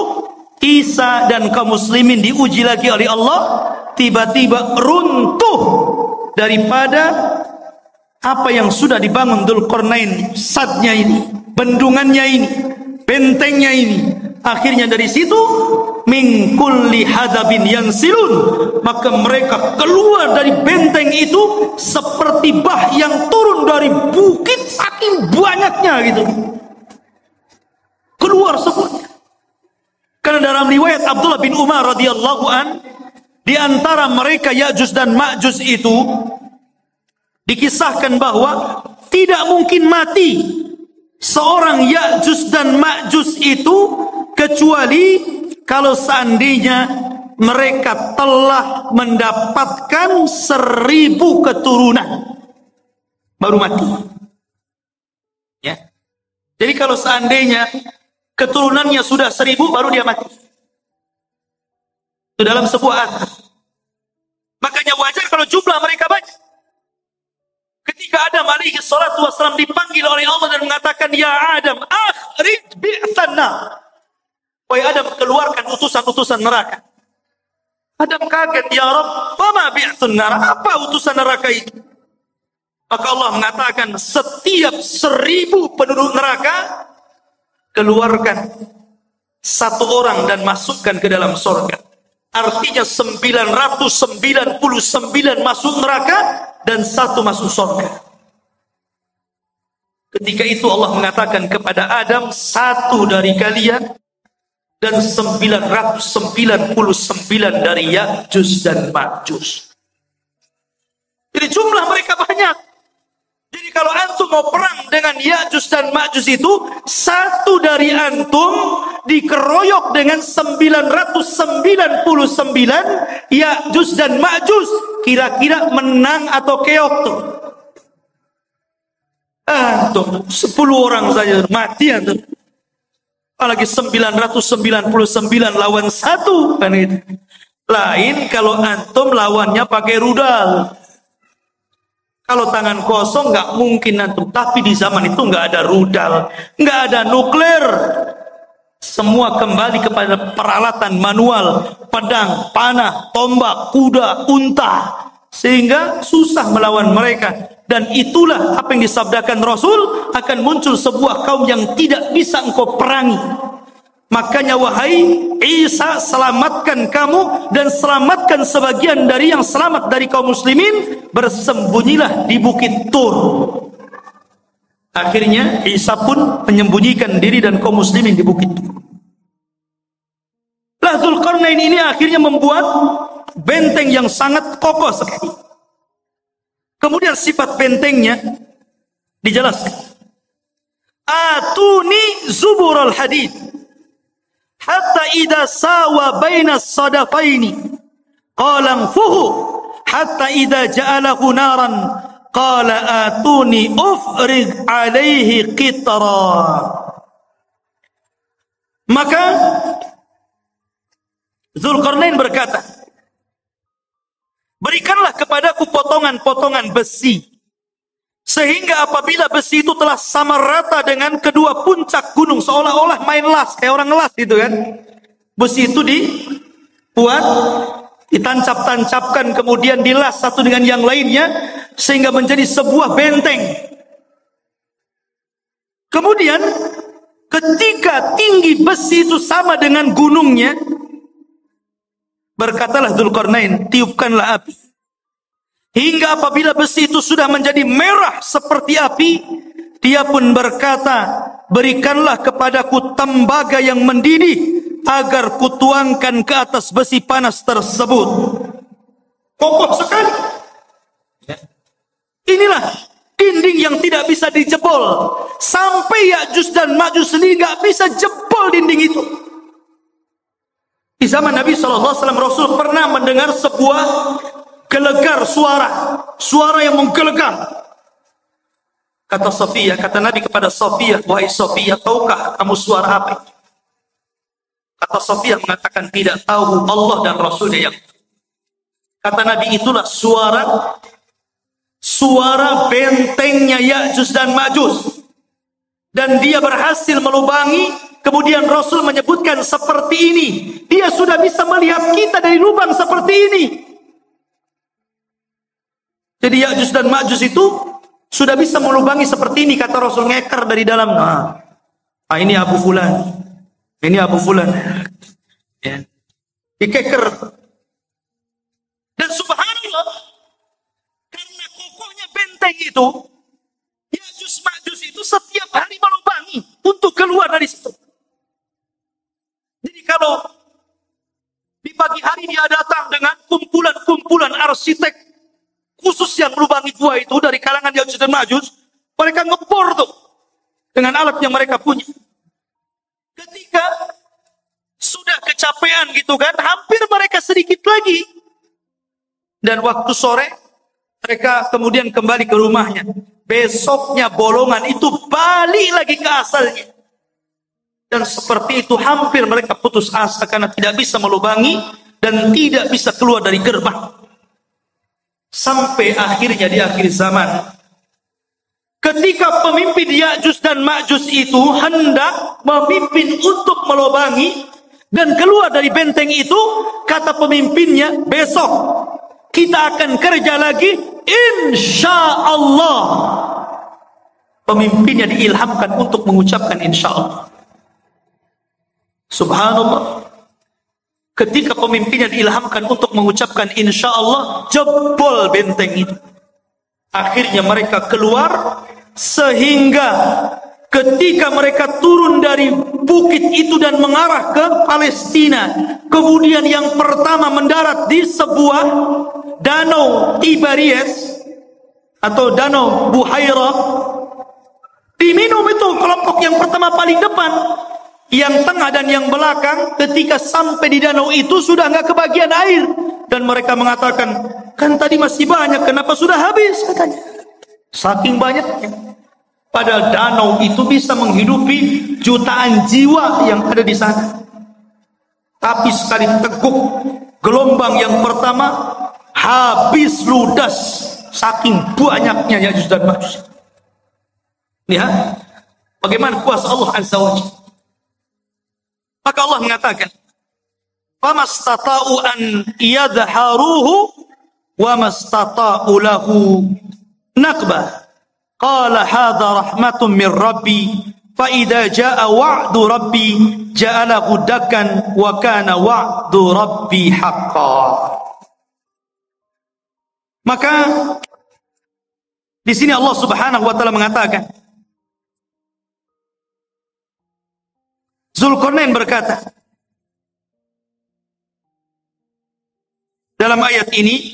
Isa dan kaum muslimin diuji lagi oleh Allah, tiba-tiba runtuh daripada apa yang sudah dibangun Dzulqarnain, sadnya ini, bendungannya ini, bentengnya ini. Akhirnya dari situ min kulli hadabin yansilun, maka mereka keluar dari benteng itu seperti bah yang turun dari bukit, saking banyaknya gitu. keluar semuanya. Karena dalam riwayat Abdullah bin Umar radhiyallahu an, di antara mereka Ya'juj dan Ma'juj itu dikisahkan bahwa tidak mungkin mati seorang Ya'juj dan Ma'juj itu kecuali kalau seandainya mereka telah mendapatkan 1000 keturunan baru mati. Ya. Jadi kalau seandainya keturunannya sudah 1000 baru dia mati. Itu dalam sebuah athar. Makanya wajar kalau jumlah mereka banyak. Ketika Adam alaihi salatu wassalam dipanggil oleh Allah dan mengatakan, "Ya Adam, akhrij bi'than nar." Wahai Adam, keluarkan utusan-utusan neraka. Adam kaget, "Ya Rabb, fama bi'than nar?" Apa utusan neraka itu? Maka Allah mengatakan, setiap 1000 penduduk neraka, keluarkan satu orang dan masukkan ke dalam surga. Artinya 999 masuk neraka dan 1 masuk surga. Ketika itu Allah mengatakan kepada Adam, 1 dari kalian dan 999 dari Ya'juj dan Ma'juj. Jadi jumlah mereka banyak. Jadi kalau antum mau perang dengan Ya'juj dan Ma'juj itu, 1 dari antum dikeroyok dengan 999 Ya'juj dan Ma'juj. Kira-kira menang atau keok tuh? Antum 10 orang saja mati antum. Apalagi 999 lawan 1 kan itu. Lain kalau antum lawannya pakai rudal. Kalau tangan kosong nggak mungkin antum. Tapi di zaman itu nggak ada rudal, nggak ada nuklir. Semua kembali kepada peralatan manual, pedang, panah, tombak, kuda, unta, sehingga susah melawan mereka. Dan itulah apa yang disabdakan Rasul, akan muncul sebuah kaum yang tidak bisa engkau perangi. Makanya wahai Isa, selamatkan kamu dan selamatkan sebagian dari yang selamat dari kaum muslimin, bersembunyilah di bukit Tur. Akhirnya Isa pun menyembunyikan diri dan kaum muslimin di bukit Tur. Lah Dzulqarnain ini akhirnya membuat benteng yang sangat kokoh sekali. Kemudian sifat bentengnya dijelaskan. Atuni zubural hadid hatta idza sawa baina as-sadafaini qala anfuhu hatta idza ja'alahu naran qala atuni ufrig alaihi qitra. Maka Dzulqarnain berkata, berikanlah kepadaku potongan-potongan besi, sehingga apabila besi itu telah sama rata dengan kedua puncak gunung, seolah-olah main las, kayak orang las gitu kan. Besi itu dibuat, ditancap-tancapkan, kemudian dilas satu dengan yang lainnya, sehingga menjadi sebuah benteng. Kemudian, ketika tinggi besi itu sama dengan gunungnya, berkatalah Dzulqarnain, tiupkanlah api. Hingga apabila besi itu sudah menjadi merah seperti api, dia pun berkata, berikanlah kepadaku tembaga yang mendidih, agar kutuangkan ke atas besi panas tersebut. Kokoh sekali. Inilah dinding yang tidak bisa dijebol. Sampai Ya'juj dan Ma'juj sendiri gak bisa jebol dinding itu. Di zaman Nabi SAW, Rasul pernah mendengar sebuah gelegar suara yang menggelegar. Kata Safiyah, kata Nabi kepada Safiyah, wahai Safiyah, tahukah kamu suara apa itu? Kata Safiyah mengatakan tidak tahu, Allah dan Rasulnya yang tahu. Kata Nabi, itulah suara bentengnya Ya'juj dan Ma'juj. Dan dia berhasil melubangi. Kemudian Rasul menyebutkan seperti ini. Dia sudah bisa melihat kita dari lubang seperti ini. Jadi Ya'juj dan Ma'juj itu sudah bisa melubangi seperti ini, kata Rasul, ngeker dari dalam. Nah, ini Abu Fulan. Ini Abu Fulan. Ya. Dikeker. Dan subhanallah, karena kokohnya benteng itu, Ya'juj Ma'juj itu setiap hari melubangi untuk keluar dari situ. dia datang dengan kumpulan-kumpulan arsitek khusus yang melubangi gua itu dari kalangan Ya'juj dan Ma'juj. Mereka ngebor tuh dengan alat yang mereka punya. Ketika sudah kecapean gitu kan, hampir mereka sedikit lagi. Dan waktu sore, mereka kemudian kembali ke rumahnya. Besoknya bolongan itu balik lagi ke asalnya. Dan seperti itu hampir mereka putus asa karena tidak bisa melubangi dan tidak bisa keluar dari gerbang. Sampai akhirnya di akhir zaman, ketika pemimpin Ya'juj dan Ma'juj itu hendak memimpin untuk melubangi dan keluar dari benteng itu, kata pemimpinnya, besok kita akan kerja lagi, insya Allah. Pemimpinnya diilhamkan untuk mengucapkan insya Allah. Subhanallah. Ketika pemimpinnya diilhamkan untuk mengucapkan insya Allah, jebol benteng itu. Akhirnya mereka keluar, sehingga ketika mereka turun dari bukit itu dan mengarah ke Palestina, kemudian yang pertama mendarat di sebuah danau Tiberias atau danau Buhairah, diminum itu kelompok yang pertama paling depan. Yang tengah dan yang belakang ketika sampai di danau itu sudah nggak kebagian air. Dan mereka mengatakan, kan tadi masih banyak, kenapa sudah habis? Katanya. Saking banyaknya. Padahal danau itu bisa menghidupi jutaan jiwa yang ada di sana. Tapi sekali teguk gelombang yang pertama, habis ludas. Saking banyaknya Ya'juj dan Ma'juj. Lihat bagaimana kuasa Allah Azza wa Jalla. Maka Allah mengatakan, "Famastata'u an yadharuhu wa mastata'u lahu naqba. Qala hadha rahmatun min Rabbi, fa idza jaa wa'du Rabbi ja'alahu dakkan wa kana wa'du Rabbi haqqan." Maka di sini Allah Subhanahu wa taala mengatakan, Zulkarnain berkata dalam ayat ini,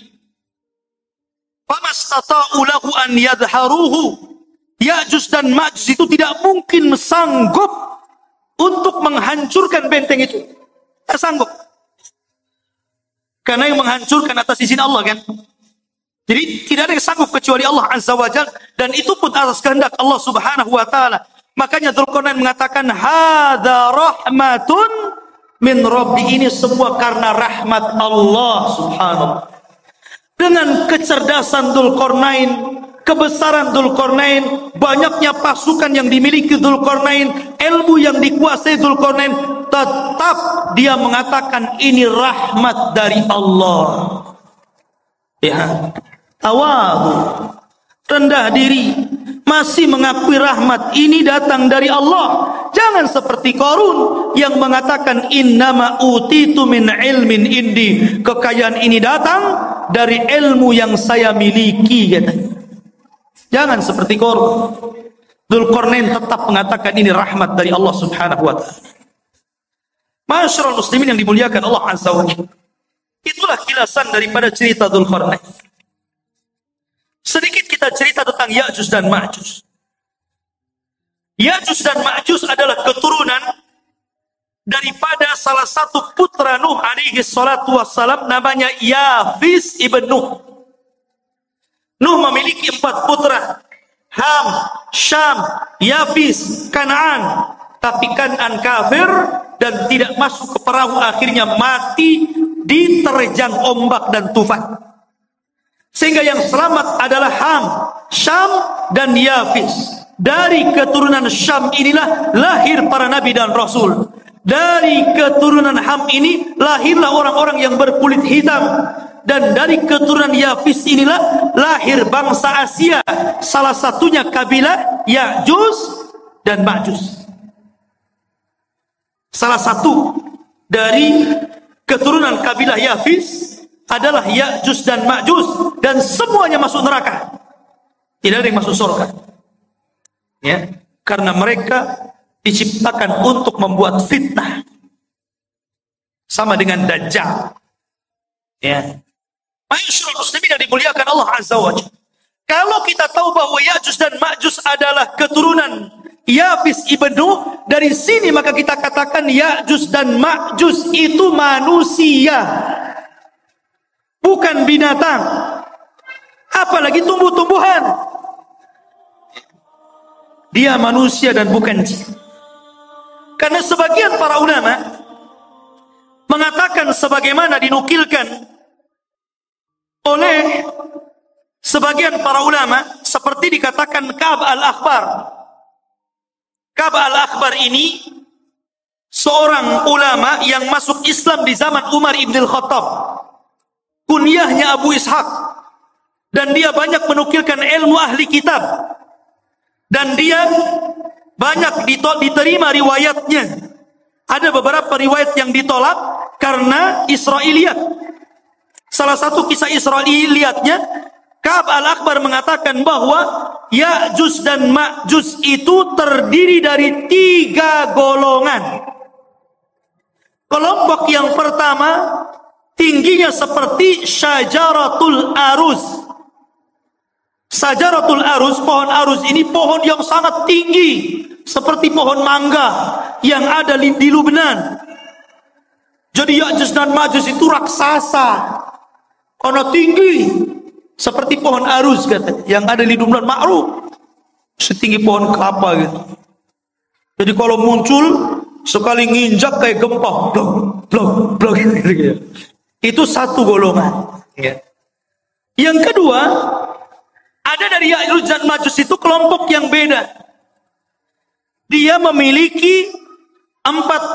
"Famastata'u lahu an yadharuhu." Ya'juj dan Ma'juj itu tidak mungkin sanggup untuk menghancurkan benteng itu. Tidak sanggup. Karena yang menghancurkan atas izin Allah kan. Jadi tidak ada yang sanggup kecuali Allah Azza wa Jalla, dan itu pun atas kehendak Allah Subhanahu wa taala. Makanya Zulkarnain mengatakan, hadza rahmatun min Rabbi, ini semua karena rahmat Allah Subhanahu. Dengan kecerdasan Zulkarnain, kebesaran Zulkarnain, banyaknya pasukan yang dimiliki Zulkarnain, ilmu yang dikuasai Zulkarnain, tetap dia mengatakan ini rahmat dari Allah. Ya, tawadhu, rendah diri, masih mengakui rahmat ini datang dari Allah. Jangan seperti Qarun yang mengatakan innama utitu min ilmin indi, kekayaan ini datang dari ilmu yang saya miliki, katanya. Jangan seperti Qarun. Dzulqarnain tetap mengatakan ini rahmat dari Allah Subhanahu wa taala. Masyarul muslimin yang dimuliakan Allah Azza wa Jalla. Itulah kilasan daripada cerita Dzulqarnain. Sedikit kita cerita tentang Ya'juj dan Ma'juj. Ya'juj dan Ma'juj adalah keturunan daripada salah satu putra Nuh alaihi salatu wassalam, namanya Yafis ibn Nuh. Nuh memiliki 4 putra, Ham, Syam, Yafis, Kan'an. Tapi Kan'an kafir dan tidak masuk ke perahu, akhirnya mati diterjang ombak dan tufan. Sehingga yang selamat adalah Ham, Syam, dan Yafis. Dari keturunan Syam inilah lahir para nabi dan rasul. Dari keturunan Ham ini lahirlah orang-orang yang berkulit hitam. Dan dari keturunan Yafis inilah lahir bangsa Asia. Salah satunya kabilah Ya'juj dan Ma'juj. Salah satu dari keturunan kabilah Yafis adalah Ya'juj dan Ma'juj, dan semuanya masuk neraka. Tidak ada yang masuk surga. Ya, karena mereka diciptakan untuk membuat fitnah. Sama dengan Dajjal. Ya. Ma'asyiral muslimin yang dimuliakan Allah Azza wa Jalla. Kalau kita tahu bahwa Ya'juj dan Ma'juj adalah keturunan Yafis ibn Nuh, dari sini maka kita katakan Ya'juj dan Ma'juj itu manusia, bukan binatang, apalagi tumbuh-tumbuhan. Dia manusia dan bukan jin. Karena sebagian para ulama mengatakan sebagaimana dinukilkan oleh sebagian para ulama, seperti dikatakan Ka'ab al-Akhbar. Ka'ab al-Akhbar ini seorang ulama yang masuk Islam di zaman Umar ibn al-Khattab. Kunyahnya Abu Ishaq. Dan dia banyak menukilkan ilmu ahli kitab. Dan dia banyak diterima riwayatnya. Ada beberapa riwayat yang ditolak karena Israiliyat. Salah satu kisah Israiliyatnya, Ka'ab al-Akhbar mengatakan bahwa Ya'juj dan Ma'juj itu terdiri dari 3 golongan. Kelompok yang pertama tingginya seperti Syajaratul Aruz. Syajaratul Aruz, pohon aruz ini pohon yang sangat tinggi, seperti pohon mangga yang ada di Lubnan. Jadi Ya'juj dan Ma'juj itu raksasa karena tinggi, seperti pohon aruz katanya, yang ada di Lubnan, ma'ruf, setinggi pohon kelapa gitu. Jadi kalau muncul sekali nginjak kayak gempa, blok blok blok gitu. Itu satu golongan. Yang kedua, ada dari Ya'juj dan Ma'juj itu kelompok yang beda. Dia memiliki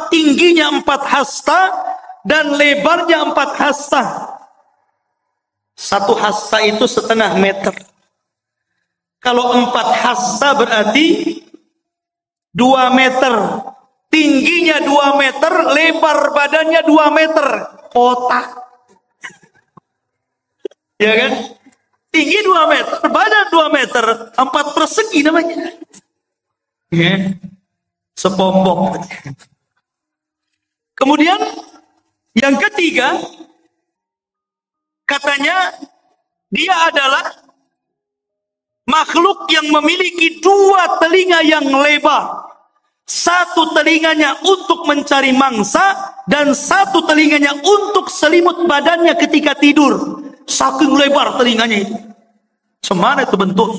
tingginya 4 hasta dan lebarnya 4 hasta. 1 hasta itu setengah meter. Kalau 4 hasta berarti 2 meter. Tingginya 2 meter, lebar badannya 2 meter. Kotak. Ya kan? Tinggi 2 meter, badan 2 meter, 4 persegi namanya. Ya. Sepompong. Kemudian yang ketiga, katanya dia adalah makhluk yang memiliki 2 telinga yang lebar. 1 telinganya untuk mencari mangsa dan 1 telinganya untuk selimut badannya ketika tidur. Saking lebar telinganya itu. Semana itu bentuk.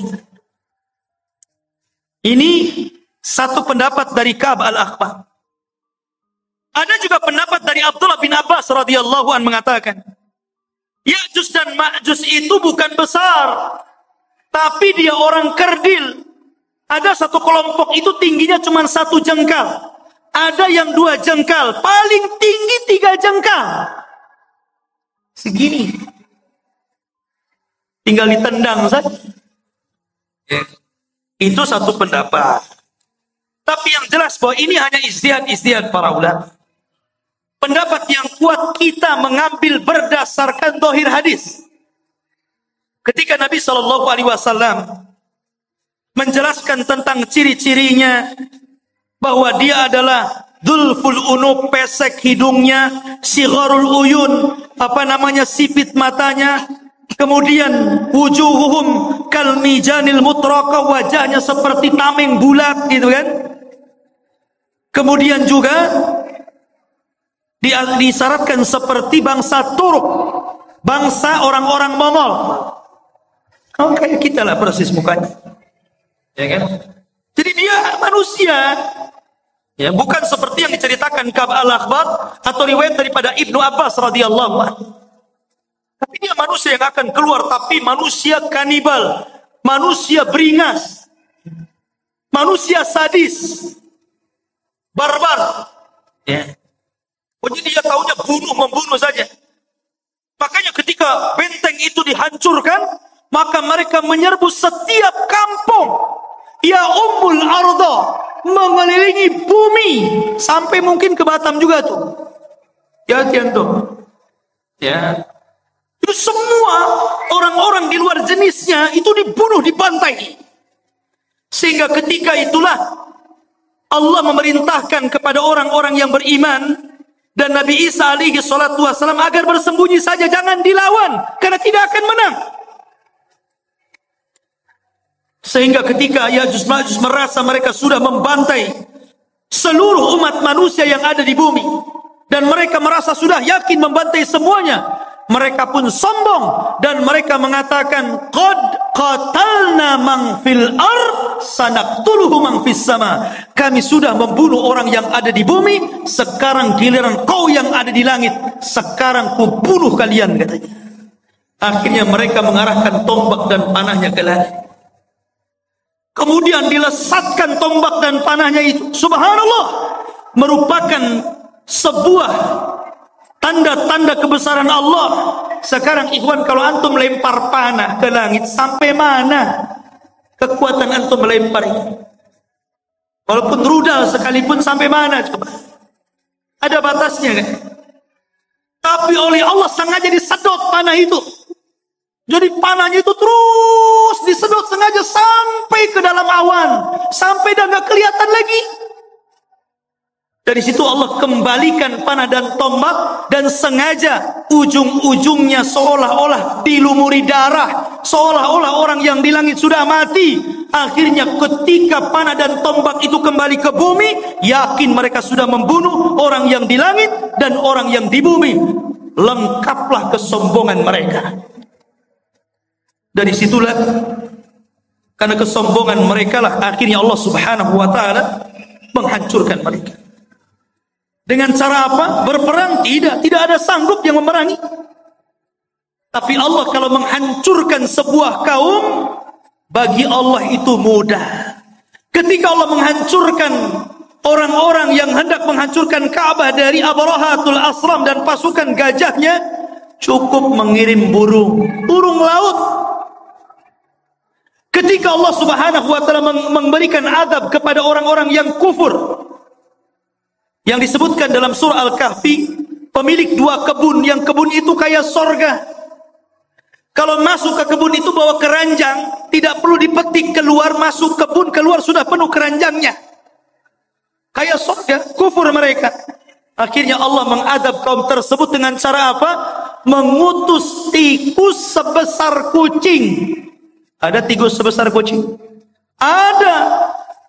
Ini satu pendapat dari Ka'ab al-Akhbar. Ada juga pendapat dari Abdullah bin Abbas radhiyallahu anhu mengatakan, Ya'juj dan Ma'juj itu bukan besar, tapi dia orang kerdil. Ada satu kelompok itu tingginya cuma 1 jengkal. Ada yang 2 jengkal. Paling tinggi 3 jengkal. Segini. Tinggal ditendang saja. Itu satu pendapat. Tapi yang jelas bahwa ini hanya ijtihad para ulama. Pendapat yang kuat kita mengambil berdasarkan zahir hadis. Ketika Nabi SAW menjelaskan tentang ciri-cirinya, bahwa dia adalah dzulful unub, pesek hidungnya, sigharul uyun, sipit matanya, kemudian wujuhuhum kal mijanil mutraqa, wajahnya seperti tameng bulat gitu kan. Kemudian juga disyaratkan seperti bangsa Turk, bangsa orang-orang Mongol. Kayak kita lah persis mukanya. Ya kan? Jadi dia manusia. Ya, bukan seperti yang diceritakan Ka'ab al-Akhbar atau riwayat daripada Ibnu Abbas radhiyallahu anhu. Tapi dia manusia yang akan keluar, tapi manusia kanibal, manusia beringas, manusia sadis, barbar. Ya. Jadi dia taunya membunuh saja. Makanya ketika benteng itu dihancurkan, maka mereka menyerbu setiap kampung. Ya ummul arda, mengelilingi bumi sampai mungkin ke Batam juga tuh. Ya tuh. Ya. Itu semua orang-orang di luar jenisnya itu dibunuh, dibantai. Sehingga ketika itulah Allah memerintahkan kepada orang-orang yang beriman, dan Nabi Isa alaihi salatu wassalam agar bersembunyi saja, jangan dilawan karena tidak akan menang. Sehingga ketika Ya'juj Ma'juj merasa mereka sudah membantai seluruh umat manusia yang ada di bumi, dan mereka merasa sudah yakin membantai semuanya, mereka pun sombong dan mereka mengatakan, qad qatalna man fil ard sanaqtuluhu man fis sama. Kami sudah membunuh orang yang ada di bumi, sekarang giliran kau yang ada di langit, sekarang ku bunuh kalian, katanya. Akhirnya mereka mengarahkan tombak dan panahnya ke langit. Kemudian dilesatkan tombak dan panahnya itu, subhanallah, merupakan sebuah tanda-tanda kebesaran Allah. Sekarang ikhwan, kalau antum lempar panah ke langit, sampai mana kekuatan antum melempar itu? Walaupun rudal sekalipun, sampai mana coba? Ada batasnya kan? Tapi oleh Allah sengaja disedot panah itu. Jadi panahnya itu terus disedot sengaja sampai ke dalam awan, sampai dah nggak kelihatan lagi. Dari situ Allah kembalikan panah dan tombak, dan sengaja ujung-ujungnya seolah-olah dilumuri darah, seolah-olah orang yang di langit sudah mati. Akhirnya ketika panah dan tombak itu kembali ke bumi, yakin mereka sudah membunuh orang yang di langit dan orang yang di bumi. Lengkaplah kesombongan mereka. Dari situlah, karena kesombongan mereka lah, akhirnya Allah subhanahu wa ta'ala menghancurkan mereka. Dengan cara apa? Berperang? Tidak ada sanggup yang memerangi. Tapi Allah kalau menghancurkan sebuah kaum, bagi Allah itu mudah. Ketika Allah menghancurkan orang-orang yang hendak menghancurkan Ka'bah dari Abrahatul Asram dan pasukan gajahnya, cukup mengirim burung laut. Ketika Allah subhanahu wa ta'ala memberikan azab kepada orang-orang yang kufur, yang disebutkan dalam surah Al-Kahfi, pemilik dua kebun, yang kebun itu kayak sorga. Kalau masuk ke kebun itu bawa keranjang, tidak perlu dipetik, keluar, masuk kebun, keluar sudah penuh keranjangnya. Kayak sorga, kufur mereka. Akhirnya Allah mengadab kaum tersebut dengan cara apa? Mengutus tikus sebesar kucing. Ada tikus sebesar kucing? Ada.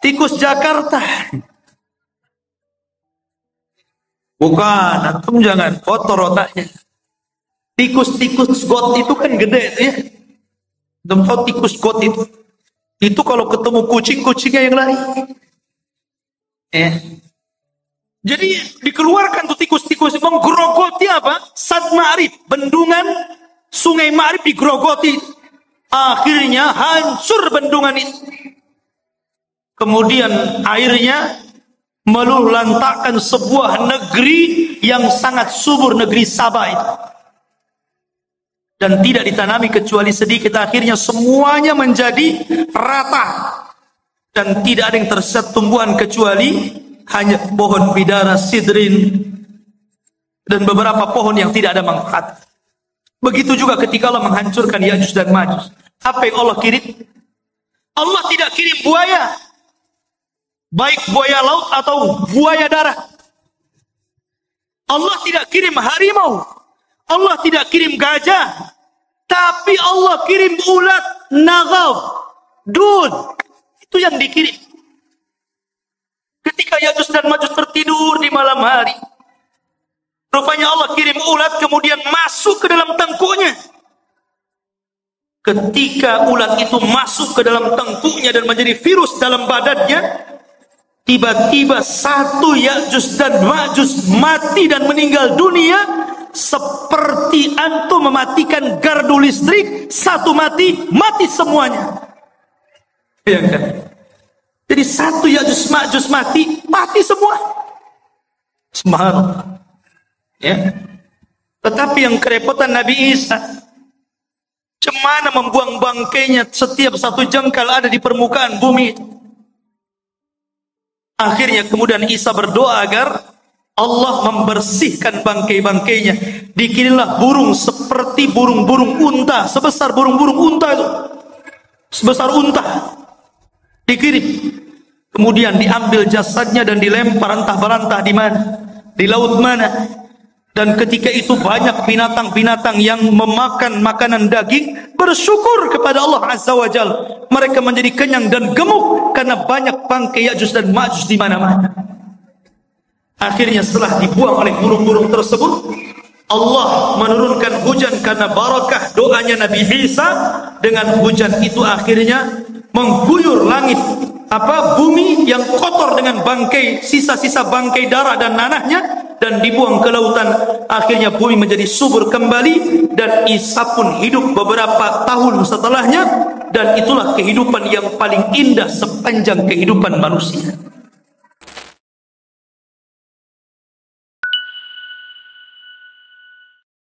Tikus Jakarta. Bukan, antum jangan kotor otaknya. Tikus-tikus got itu kan gede itu ya. Antum tahu tikus got itu? Itu kalau ketemu kucing-kucingnya yang lari. Jadi dikeluarkan tuh tikus-tikus, menggerogoti apa? Sad Ma'rib, bendungan Sungai Ma'rib digerogoti. Akhirnya hancur bendungan itu. Kemudian airnya meluluhlantakkan sebuah negeri yang sangat subur, negeri Sabah itu. Dan tidak ditanami kecuali sedikit. Akhirnya semuanya menjadi rata. Dan tidak ada yang tersisa tumbuhan kecuali hanya pohon bidara, sidrin, dan beberapa pohon yang tidak ada manfaat. Begitu juga ketika Allah menghancurkan Ya'juj dan Ma'juj. Apa yang Allah kirim? Allah tidak kirim buaya, baik buaya laut atau buaya darat. Allah tidak kirim harimau, Allah tidak kirim gajah, tapi Allah kirim ulat, nagab, dud. Itu yang dikirim. Ketika Ya'juj dan Ma'juj tertidur di malam hari, rupanya Allah kirim ulat, kemudian masuk ke dalam tengkuknya. Ketika ulat itu masuk ke dalam tengkuknya dan menjadi virus dalam badannya, tiba-tiba satu Ya'juj dan Ma'juj mati dan meninggal dunia, seperti antum mematikan gardu listrik, satu mati, mati semuanya. Ya kan? Jadi satu Ya'juj Ma'juj mati, mati semua. Subhanallah. Ya. Tetapi yang kerepotan Nabi Isa, cemana membuang bangkainya setiap satu jengkal ada di permukaan bumi. Akhirnya kemudian Isa berdoa agar Allah membersihkan bangkai-bangkainya. Dikirimlah burung seperti burung-burung unta, sebesar burung-burung unta itu, sebesar unta, dikirim. Kemudian diambil jasadnya dan dilempar entah berantah di mana. di laut mana. Dan ketika itu banyak binatang-binatang yang memakan makanan daging, bersyukur kepada Allah Azza wa Jalla. Mereka menjadi kenyang dan gemuk karena banyak bangkai Ya'juj dan Ma'juj di mana-mana. Akhirnya setelah dibuang oleh burung-burung tersebut, Allah menurunkan hujan karena barakah doanya Nabi Isa. Dengan hujan itu akhirnya mengguyur langit, bumi yang kotor dengan bangkai, sisa-sisa bangkai darah dan nanahnya, dan dibuang ke lautan. Akhirnya bumi menjadi subur kembali, dan Isa pun hidup beberapa tahun setelahnya. Dan itulah kehidupan yang paling indah sepanjang kehidupan manusia.